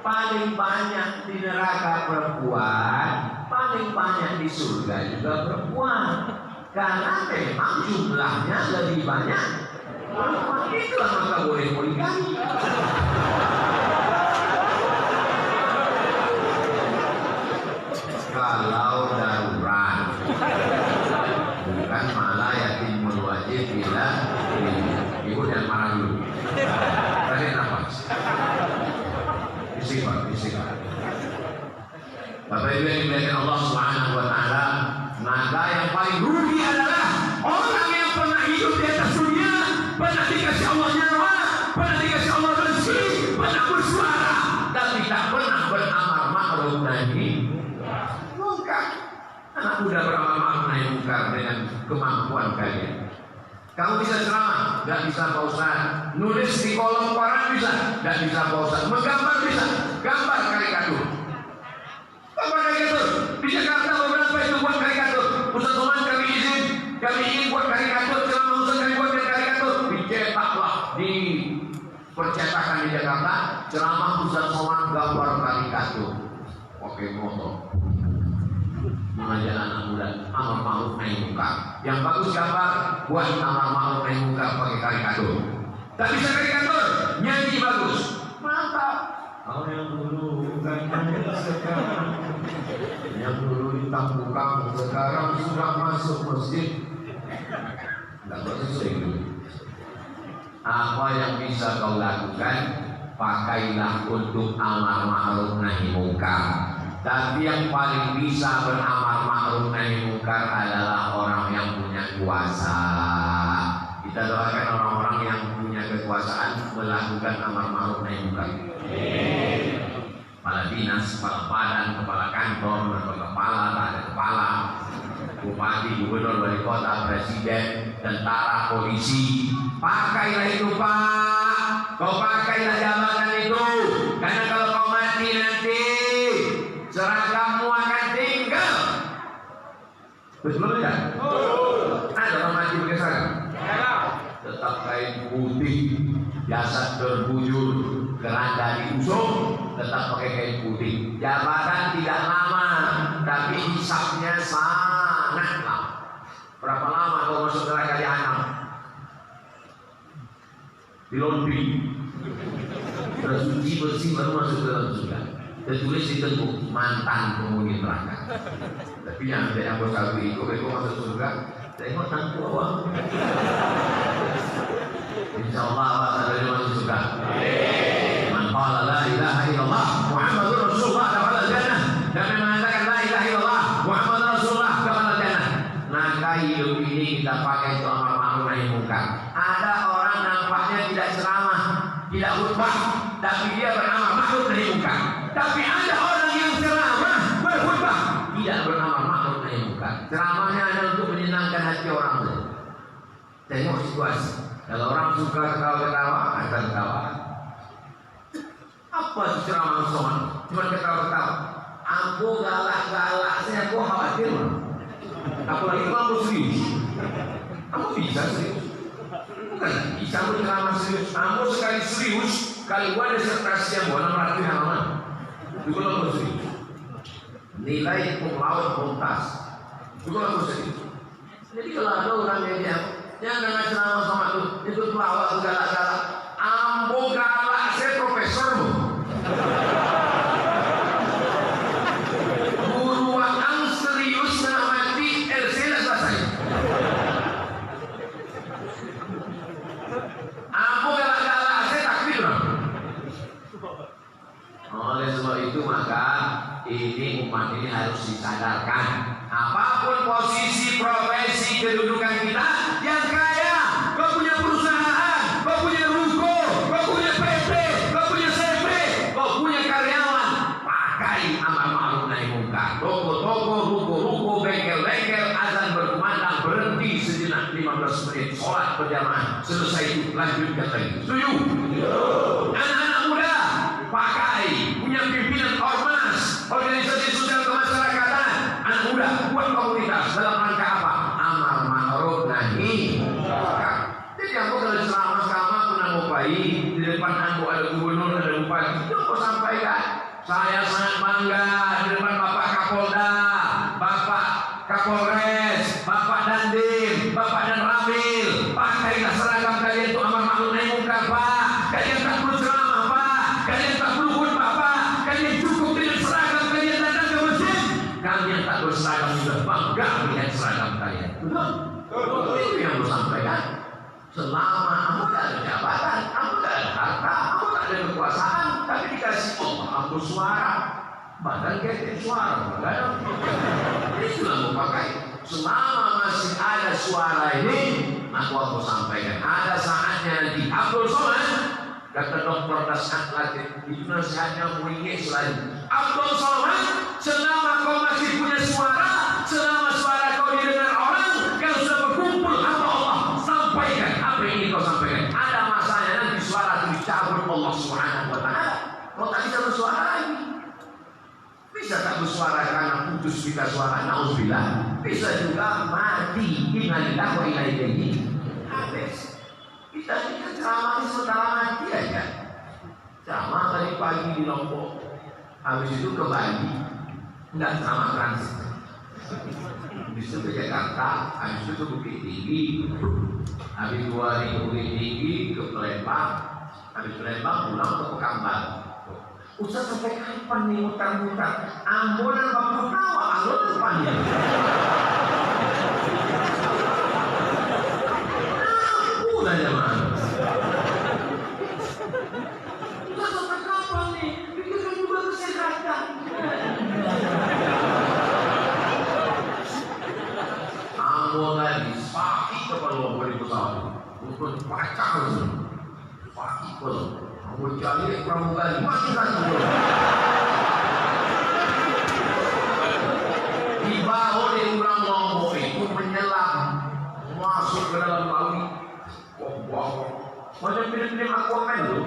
Paling banyak di neraka perempuan, paling banyak di surga juga perempuan. Karena memang jumlahnya lebih banyak perempuan. Itulah maka boleh poligami. Kalau darurat, bukan malah yatim wajib bila ibu jangan marah dulu. Tarik nafas. Istighfar. Bapak Ibu yang dimuliakan Allah Subhanahu wa taala, maka yang paling rugi adalah orang yang pernah hidup di atas dunia, pernah dikasih Allah nyawa, pernah dikasih Allah rezeki, pernah bersuara, tapi tak pernah beramar ma'ruf nahi munkar. Anak muda beramal ma'ruf nahi munkar dengan kemampuan kalian. Kamu bisa ceramah, nggak bisa Pak Ustaz. Nulis di kolom koran bisa, nggak bisa Pak Ustaz. Menggambar bisa, gambar karikatur. Gambar karikatur. Di Jakarta beberapa itu buat karikatur. Ustaz Somad kami ingin buat karikatur. Ceramah Ustaz kami buat karikatur. Dicetaklah di percetakan di Jakarta. Ceramah Ustaz Somad gambar karikatur. Oke, motor. Mengajak anak muda amar ma'ruf nahi munkar. Yang bagus gambar buat amar ma'ruf nahi munkar pakai karikatur. Tak bisa karikatur, nyanyi bagus. Mantap. Kalau yang dulu bukan yang sekarang, yang dulu di kampung sekarang sudah masuk masjid. Tidak sesuai itu. Apa yang bisa kau lakukan, pakailah untuk amar ma'ruf nahi munkar. Tapi yang paling bisa beramar ma'ruf nahi munkar adalah orang yang punya kuasa. Kita doakan orang-orang yang punya kekuasaan melakukan amar ma'ruf nahi munkar. Kepala dinas, kepala badan, kepala kantor, kepala, tak ada kepala, bupati, gubernur, wali kota, presiden, tentara, polisi. Pakailah itu Pak. Kau pakailah jabatan itu. Karena kalau kau mati mati nanti seragammu akan tinggal. Betul tidak? Ada orang mati pakai seragam? Tetap kain putih, jasad terbujur, keranda diusung, tetap pakai kain putih. Jabatan tidak lama, tapi hisabnya sangat lama. Berapa lama kau masuk neraka jahanam? Di laundry. Sudah suci bersih baru masuk ke dalam surga. Tertulis di tengkuk mantan penghuni neraka. Tapi yang tidak bos kami itu masuk surga. Tengok tangku awak. Insyaallah awak ada masuk surga. Man qala la ilaha illallah Muhammadur Rasulullah dakhala jannah. Dan mengatakan la ilaha illallah Muhammadur Rasulullah dakhala jannah. Maka hidup ini kita pakai untuk amar ma'ruf nahi munkar. Ada orang nampaknya tidak ceramah, tidak khutbah, tapi dia beramal ma'ruf nahi munkar. Tapi ada orang yang ceramah, berkhutbah, tidak beramal ma'ruf nahi munkar. Ceramahnya hanya untuk menyenangkan hati orang lain. Tengok situasi. Kalau orang suka ketawa-ketawa, akan ketawa. Apa ceramah soal? Cuma ketawa-ketawa. Aku galak-galak, saya kok khawatir. Apalagi kamu serius. Kamu bisa serius? Bukan bisa ceramah serius. Kamu sekali serius, kalau ada disertasi yang buat 600 halaman. Juga kamu serius. Nilai kumlaut mumtaz. Juga kamu serius. Jadi kalau ada orang yang dengan ceramah sama itu pelawak galak-galak. Ambo galak, saya profesormu. Guru ang serius na mati, LC selesai. Ambo galak-galak, saya takbir. Oleh sebab itu maka ini umat ini harus disadarkan. Apapun posisi, profesi, kedudukan kita, yang kaya, kau punya perusahaan, kau punya ruko, kau punya PT, kau punya CV, kau punya karyawan, pakai amar ma'ruf nahi munkar. Toko-toko, ruko-ruko, bengkel-bengkel, azan berkumandang, berhenti sejenak 15 menit, sholat berjamaah, selesai itu lanjutkan lagi. Setuju? Anak-anak muda pakai, punya pimpinan ormas, organisasi sosial kemasyarakatan. Anak muda buat komunitas dalam rangka apa? Amar ma'ruf nahi munkar. Jadi aku kalau ceramah aku nampai di depan aku ada gubernur, ada bupati, itu aku sampaikan. Saya sangat bangga di depan Bapak Kapolda, Bapak Kapolres, Bapak Dandim, Bapak dan Ramil. Pakailah seragam kalian itu amar ma'ruf nahi munkar, Pak. Kalian tak perlu ceramah, Pak. Kalian tak perlu khutbah, Pak. Kalian cukup dengan seragam kalian datang ke masjid. Kalian tak berseragam sudah bangga melihat seragam kalian. Betul? Itu yang aku sampaikan. Selama kamu tidak ada jabatan, kamu tidak ada harta, kamu tidak ada kekuasaan, tapi dikasih Allah aku suara, badan ketik suara, badan. Itulah aku pakai. Selama masih ada suara ini, aku sampaikan. Ada saatnya nanti Abdul Somad, kata Dr. Dasat Latif, itu nasihatnya muingin selain Abdul Somad, selama kau masih punya suara, selama suara kau didengar orang, kalau sudah berkumpul hamba Allah, sampaikan apa yang kau sampaikan. Ada masanya nanti suara itu dicabut Allah Subhanahu wa ta'ala. Kau tak bisa bersuara lagi. Bisa tak bersuara karena putus kita suara, na'udzubillah. Bisa juga mati, innalillahi wa inna ilaihi habis. Kita ini ceramah sementara mati aja. Ceramah tadi pagi di Lombok, habis itu ke Bali, enggak ceramah transit. Habis itu ke Jakarta, habis itu ke Bukit Tinggi, habis 2 hari ke Bukit Tinggi, ke Palembang, habis Palembang pulang ke Pekanbaru. Ustaz sampai kapan nih mutar-mutar? Ambon dan Papua Tawa, Ambon depannya. Aku dah jaman. Ustaz sampai kapan nih? Pikirkan juga kesehatan. Ambon lagi, pagi kepala beri pesawat. Untuk pacar semua. Pagi kepala. Aku cari pramugari masih satu. Di bawah di urang Lombok itu menyelam masuk ke dalam laut. Macam film-film Aquaman tu.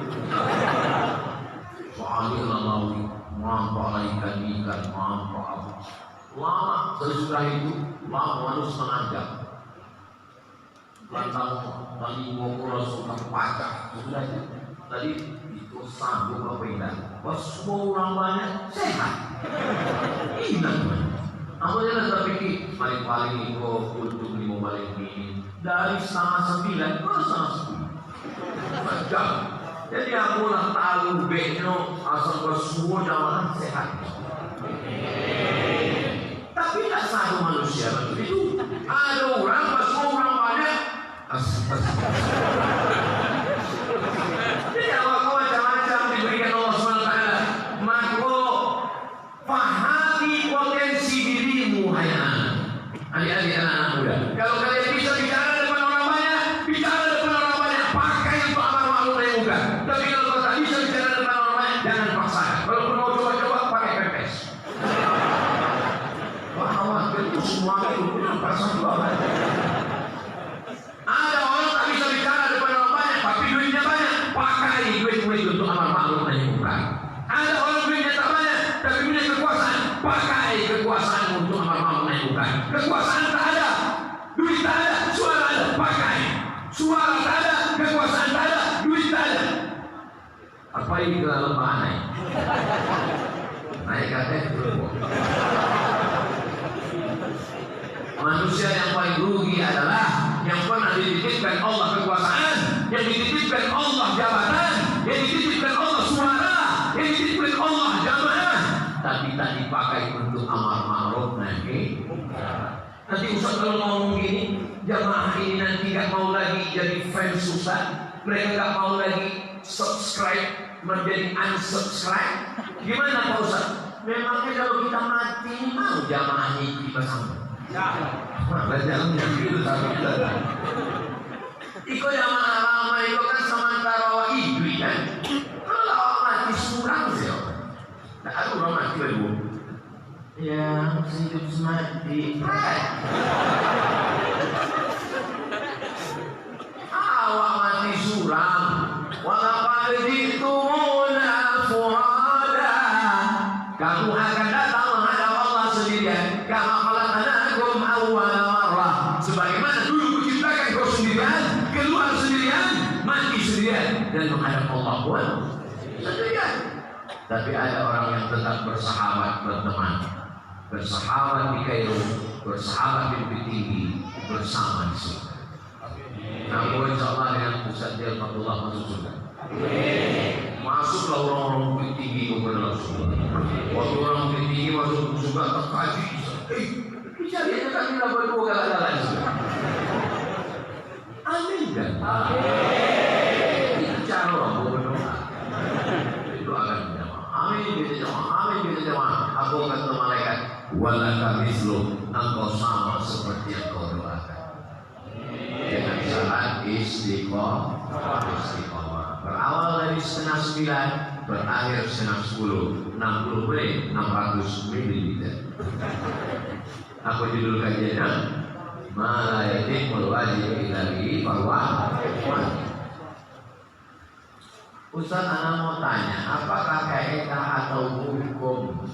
Soalnya dalam laut mampu ikan, mampu apa. Lama sesudah itu, lama harus menanjak. Lantang tadi mau rasul pacak sudah itu. Tadi itu sanggup apa tidak? Pas semua orang banyak sehat. Ingat kan? Apa yang kita pikir paling-paling itu untuk 5 balik ini dari 8:30 ke 9:10. Jam. Jadi aku nak tahu bekno asal semua jamaah sehat. Tapi tak satu manusia begitu. Ada orang pas semua orang banyak. Jadi kalau macam-macam diberikan Allah SWT, maka pahami potensi dirimu adik-adik anak-anak muda. Kalau kalian bisa bicara depan orang banyak, bicara depan orang banyak, pakai itu amar ma'ruf nahi munkar. Tapi kalau kau tak bisa bicara depan orang banyak, jangan paksa. Kalau mau coba-coba pakai pepes. Wah, itu semua itu paksa juga. Ada orang tak bisa bicara depan orang banyak, tapi duitnya banyak, pakai duit untuk amar ma'ruf nahi munkar. Ada orang duitnya tak banyak, tapi punya kekuasaan, pakai kekuasaan untuk amar ma'ruf nahi munkar. Kekuasaan tak ada, duit tak ada, suara ada, pakai. Suara tak ada, kekuasaan tak ada, duit tak ada. Apa ini kelemahan naik? Naik katanya berubah. Manusia yang paling rugi adalah yang pernah dititipkan Allah kekuasaan, yang dititipkan Allah jabatan, yang dititipkan Allah suara, yang dititipkan Allah jamaah, tapi tak dipakai untuk amar ma'ruf nahi munkar. Nanti Ustaz kalau ngomong gini, jamaah ini nanti gak mau lagi jadi fans Ustaz, mereka gak mau lagi subscribe menjadi unsubscribe. Gimana Pak Ustaz? Memangnya kalau kita mati mau jamaah ini bersama? Nah, jangan gitu tapi iko jamaah lama itu kan sementara wa idwi kan. Kalau mati surang sih. Nah, aku orang mati baru. Ya, hidup mati. Awak mati surang. Walaqad ji'tumuna furada. Kamu akan datang menghadap Allah sendirian. Kama khalaqnakum awwala marrah. Sebagaimana dulu kuciptakan kau sendirian, keluar sendirian, mati sendirian, dan menghadap Allah pun sendirian. Tapi ada orang yang tetap bersahabat, berteman, bersahabat di Kairo, bersahabat di Bukit Tinggi, bersama di surga. Namun insyaallah dengan Ustaz Dia Fatullah masuk surga. Masuklah orang-orang Bukit Tinggi kepada Rasulullah. Waktu orang Bukit Tinggi masuk surga terkaji. Bicaranya kan tidak berdua galak-galak juga. Amin kan? Itu cara orang berdoa. Itu akan menjawab. Amin kita jawab. Amin kita jawab. Aku kata malaikat, walaka mislu, engkau sama seperti yang kau doakan. Dengan syarat istiqomah. Berawal dari 8:30, berakhir 9:10, 60 menit, 600 ml. Apa judul kajiannya? Ma la yatimul wajib illa bihi bahwa Ustaz anak mau tanya, apakah kaidah atau hukum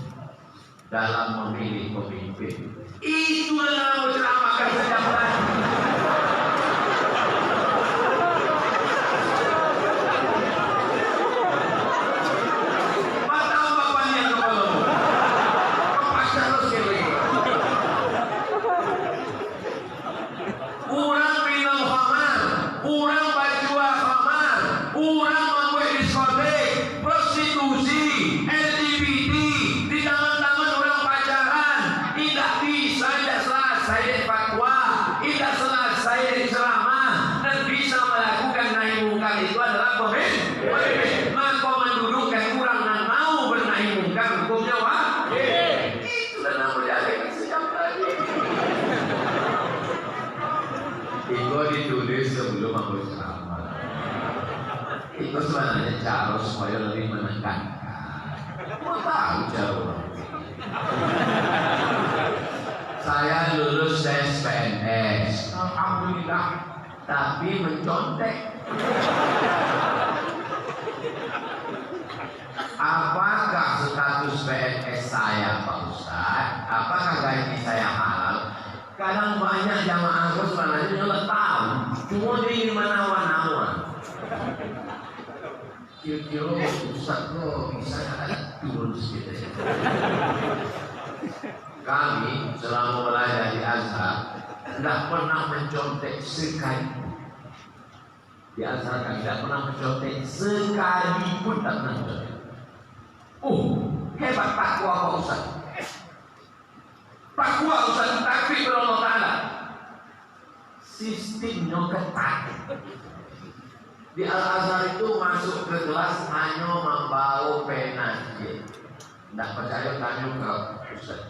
dalam memilih pemimpin? Itu adalah menceramahkan setiap hari. Itu sebenarnya cara supaya lebih menekankan. Mau tahu cara? Saya lulus tes PNS, alhamdulillah, tapi mencontek. Apakah status PNS saya Pak Ustaz, apakah gaji saya halal? Kadang banyak jamaah aku sebenarnya nggak tahu, cuma dia ingin menawan-nawan. Kira-kira Ustaz kok bisa ada turun sedikit. Kami selama belajar di Azhar tidak pernah mencontek sekali. Di Azhar kami tidak pernah mencontek sekali pun, tak pernah mencontek. Hebat takwa Pak Ustaz. Takwa Ustaz, takbir kepada Allah Ta'ala. Sistemnya ketat. Di Al-Azhar itu masuk ke kelas hanya membawa pena. Tidak percaya tanya ke Ustaz.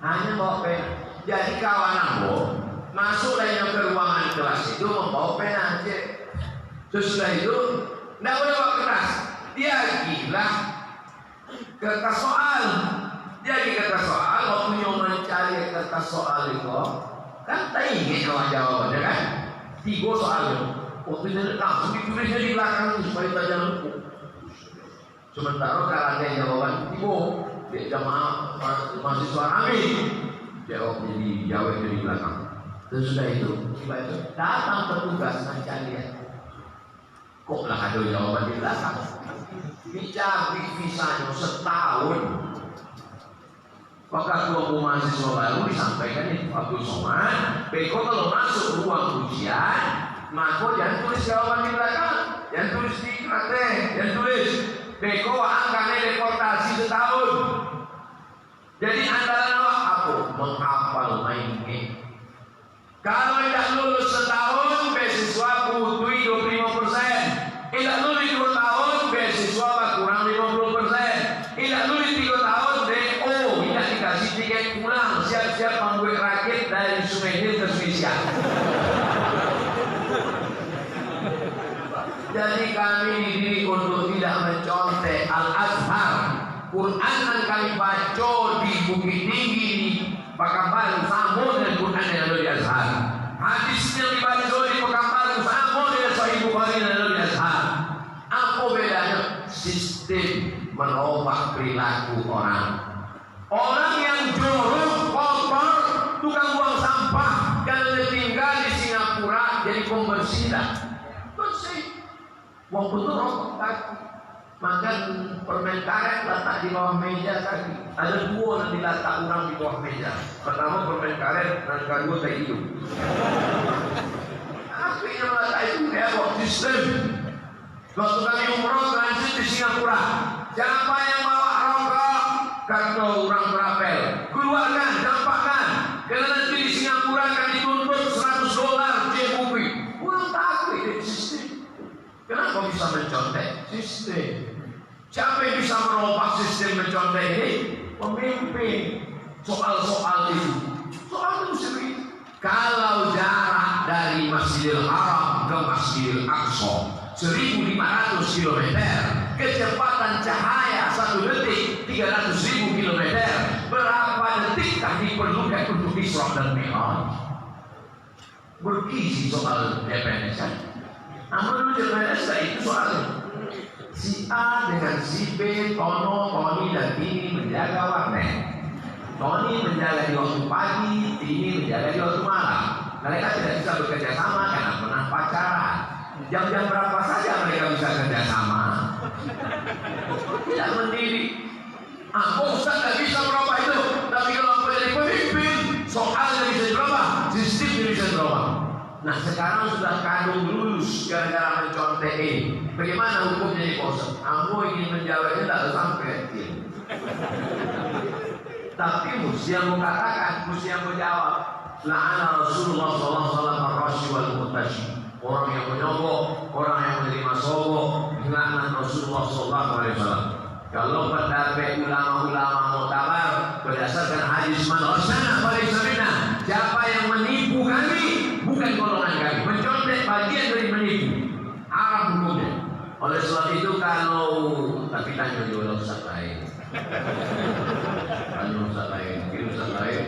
Hanya bawa pena. Jadi kawan aku masuk lainnya ke ruangan kelas itu membawa pena. Sesudah itu tidak boleh bawa kertas. Dia gila kertas soal. Dia kertas soal. Waktu yang mencari kertas soal itu kan tak ingin kawan jawabannya kan. 3 soalnya. Waktu itu langsung ditulisnya di belakang supaya tak jangan lupa. Sementara kalau ada jawaban tiba, dia jamaah mahasiswa amin. Jawabnya di belakang. Sesudah itu, tiba itu datang petugas mencari dia. Kok lah ada jawaban di belakang? Dicabik visanya setahun. Maka kelompok mahasiswa baru disampaikan itu Abdul Somad. Beko kalau masuk ruang ujian, maka jangan tulis jawaban di belakang, jangan tulis di kate, jangan tulis. Beko angkanya deportasi setahun. Jadi andalan apa? Menghafal main game. Kalau tidak lulus setahun, beasiswa putui 25%. Tidak lulus 2 tahun, beasiswa kurang 50%. Tidak lulus 3 tahun, DO tidak dikasih tiket pulang. Siap-siap membuat rakit dari Sungai ke Sungai. Jadi kami dididik untuk tidak mencontek. Al-Azhar, Quran yang kami baca di Bukit Tinggi di Pekanbaru sama dengan Quran yang ada di Azhar. Hadis yang dibaca di Pekanbaru sama dengan Sahih Bukhari yang ada di Azhar. Apa bedanya? Sistem merubah perilaku orang. Orang yang jorok, kotor, tukang buang sampah, kalau tinggal di Singapura jadi pembersih dah. Bersih. Wong betul rokok kaki. Makan permen karet letak di bawah meja tadi. Ada 2 yang diletak orang di bawah meja. Pertama permen karet, dan kedua tak hidup. Akhirnya meletak itu heboh sistem. Waktu kami umroh transit di Singapura, siapa yang bawa rokok? Kata orang berapel, keluarkan, dampakkan. Karena nanti di Singapura akan dituntut $100 JPUB. Orang takut itu sistem. Kenapa bisa mencontek? Sistem. Siapa yang bisa merubah sistem mencontek ini? Pemimpin. Soal-soal itu. Soal itu sendiri. Kalau jarak dari Masjidil Haram ke Masjidil Aqsa 1.500 km, kecepatan cahaya 1 detik 300.000 km, berapa detikkah diperlukan untuk Isra dan Mi'raj? Bergizi soal DPS. Namun DPS itu soal si A dengan si B, Tono, Tony dan Tini menjaga warnet. Tony menjaga di waktu pagi, Tini menjaga di waktu malam. Mereka tidak bisa bekerja sama karena pernah pacaran. Jam-jam berapa saja mereka bisa kerja sama? Tidak mendiri. Ustaz tidak bisa merubah itu. Tapi kalau menjadi pemimpin, soalnya bisa dirubah, sistemnya bisa dirubah. Nah sekarang sudah kandung lulus gara-gara mencontek ini. Bagaimana hukumnya di Ustaz? Aku ingin menjawabnya tidak sampai kecil. Tapi mesti yang mengatakan, mesti yang menjawab. La'ana Rasulullah SAW ar-rashi wal-mutashi. Orang yang menyogok, orang yang menerima sogok, laknat Rasulullah SAW. Kalau pendapat ulama-ulama muktabar berdasarkan hadis man arsana falaysa minna, siapa yang menipu kami bukan golongan kami. Mencontek bagian dari menipu, haram hukumnya. Oleh sebab itu kalau tapi tanya dulu Ustaz lain. Tanya Ustaz lain, mungkin Ustaz lain.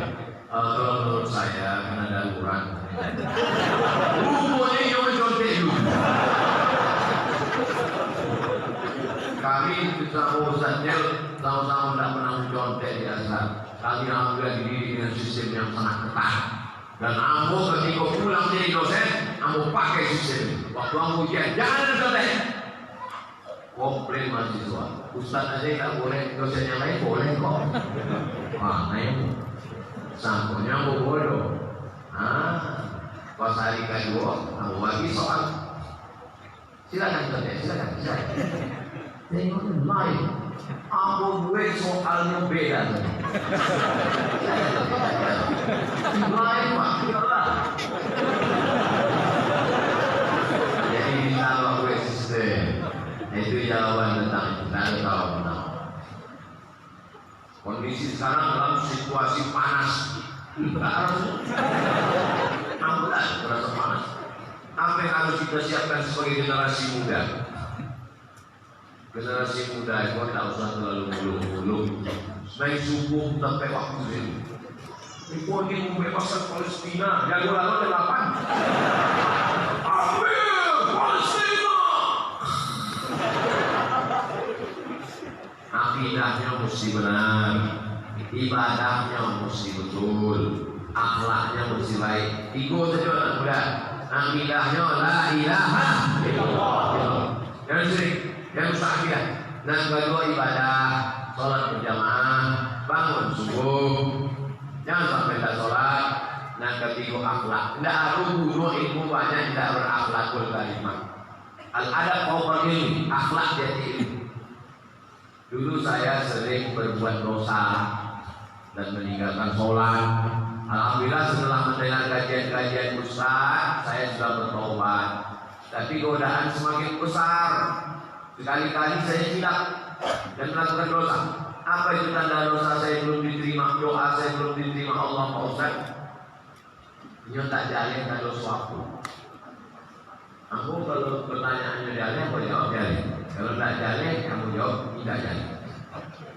Kalau menurut saya karena darurat. Hukumnya yang mencontek dulu. Kami bersama Ustaznya Sama-sama tidak pernah mencontek di Azhar. Kami alhamdulillah dididik dengan sistem yang sangat ketat. Dan ambo ketika pulang jadi dosen, ambo pakai sistem ini. Waktu ambo ujian, jangan ada contek. Komplain mahasiswa, Ustaz aja tak boleh, dosen yang lain boleh kok. Wah, naik. Sangkonya ambo bodoh. Pas hari kedua, ambo bagi soal. Silakan contek, silakan. Tengok lain. Ambo gue soalnya beda. Lain pak, iyalah. Jadi kalau gue sistem itu jawaban tentang itu, tidak ada salah benar. Kondisi sekarang dalam situasi panas, alhamdulillah terasa panas. Apa yang harus kita siapkan sebagai generasi muda? Generasi muda itu tidak usah terlalu muluk-muluk. Baik subuh sampai waktu ini. Itu ini membebaskan Palestina. Yang lalu ada 8. Ambil Palestina. Akidahnya mesti benar, ibadahnya mesti betul, akhlaknya mesti baik. Ikut saja mudah. Akidahnya la ilaha illallah. Jangan syirik. Yang rusak akidah. Dan kedua ibadah, sholat berjamaah, bangun subuh, jangan sampai tak sholat. Dan ketiga akhlak. Tidak harus guru ilmu banyak tidak berakhlakul karimah. Al-adab fawqal ilmi, akhlak jadi ilmu. Dulu saya sering berbuat dosa dan meninggalkan sholat. Alhamdulillah setelah mendengar kajian-kajian Ustaz, saya sudah bertobat. Tapi godaan semakin besar. Sekali-kali saya silap dan melakukan dosa. Apa itu tanda dosa saya belum diterima, doa saya belum diterima Allah Pak Ustaz? Ini tak jalin kalau suatu. Aku kalau pertanyaannya jalin, aku jawab jalin. Kalau tak jalin, kamu jawab tidak jalin.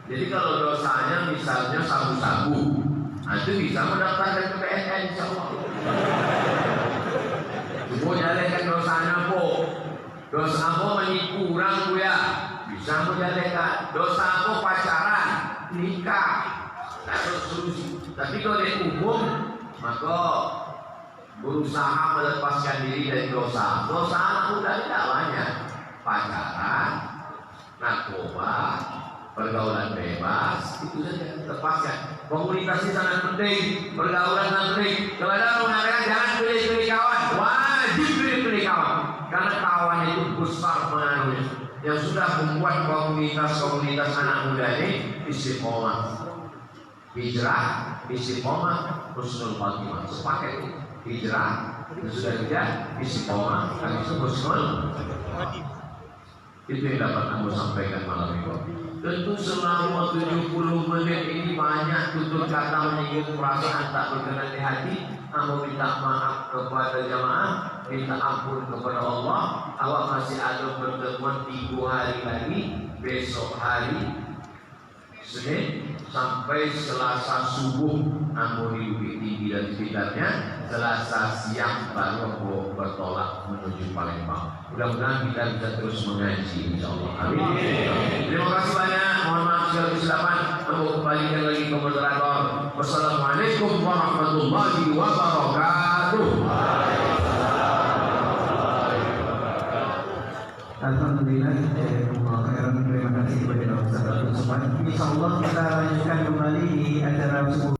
Jadi kalau dosanya misalnya sabu-sabu, itu bisa mendaftarkan ke PNN insya Allah. Coba jalinkan dosanya kok. Dosa aku menipu orang ya, bisa menjadikan dosa aku pacaran, nikah, solusi. Tapi kalau dia umum, maka berusaha melepaskan diri dari dosa. Dosa anak muda tidak banyak, pacaran, narkoba, pergaulan bebas, itu saja lepaskan. Komunitas ini sangat penting, pergaulan sangat penting. Kalau ada mengatakan jangan pilih-pilih kawan, wajib pilih-pilih kawan. Karena kawan itu besar pengaruhnya yang sudah membuat komunitas anak muda ini istiqomah, hijrah, istiqomah, husnul khatimah. Sepaket hijrah, sudah hijrah, istiqomah, habis itu husnul khatimah. Itu yang dapat kamu sampaikan malam ini. Tentu selama 70 menit ini banyak tutur kata menyinggung perasaan tak berkenan di hati. Aku minta maaf kepada jamaah, minta ampun kepada Allah. Awak masih ada pertemuan 3 hari lagi, besok hari Senin sampai Selasa subuh. Aku di Bukit Tinggi dan sekitarnya. Selasa siang baru aku bertolak menuju Palembang. Mudah-mudahan kita bisa terus mengaji, insyaallah. Amin. Terima kasih banyak. Mohon maaf segala kesilapan. Aku kembalikan lagi ke moderator. Wassalamualaikum warahmatullahi wabarakatuh. Alhamdulillah, terima kasih kepada Ustaz Abdul Somad. Insyaallah kita lanjutkan kembali di acara subuh.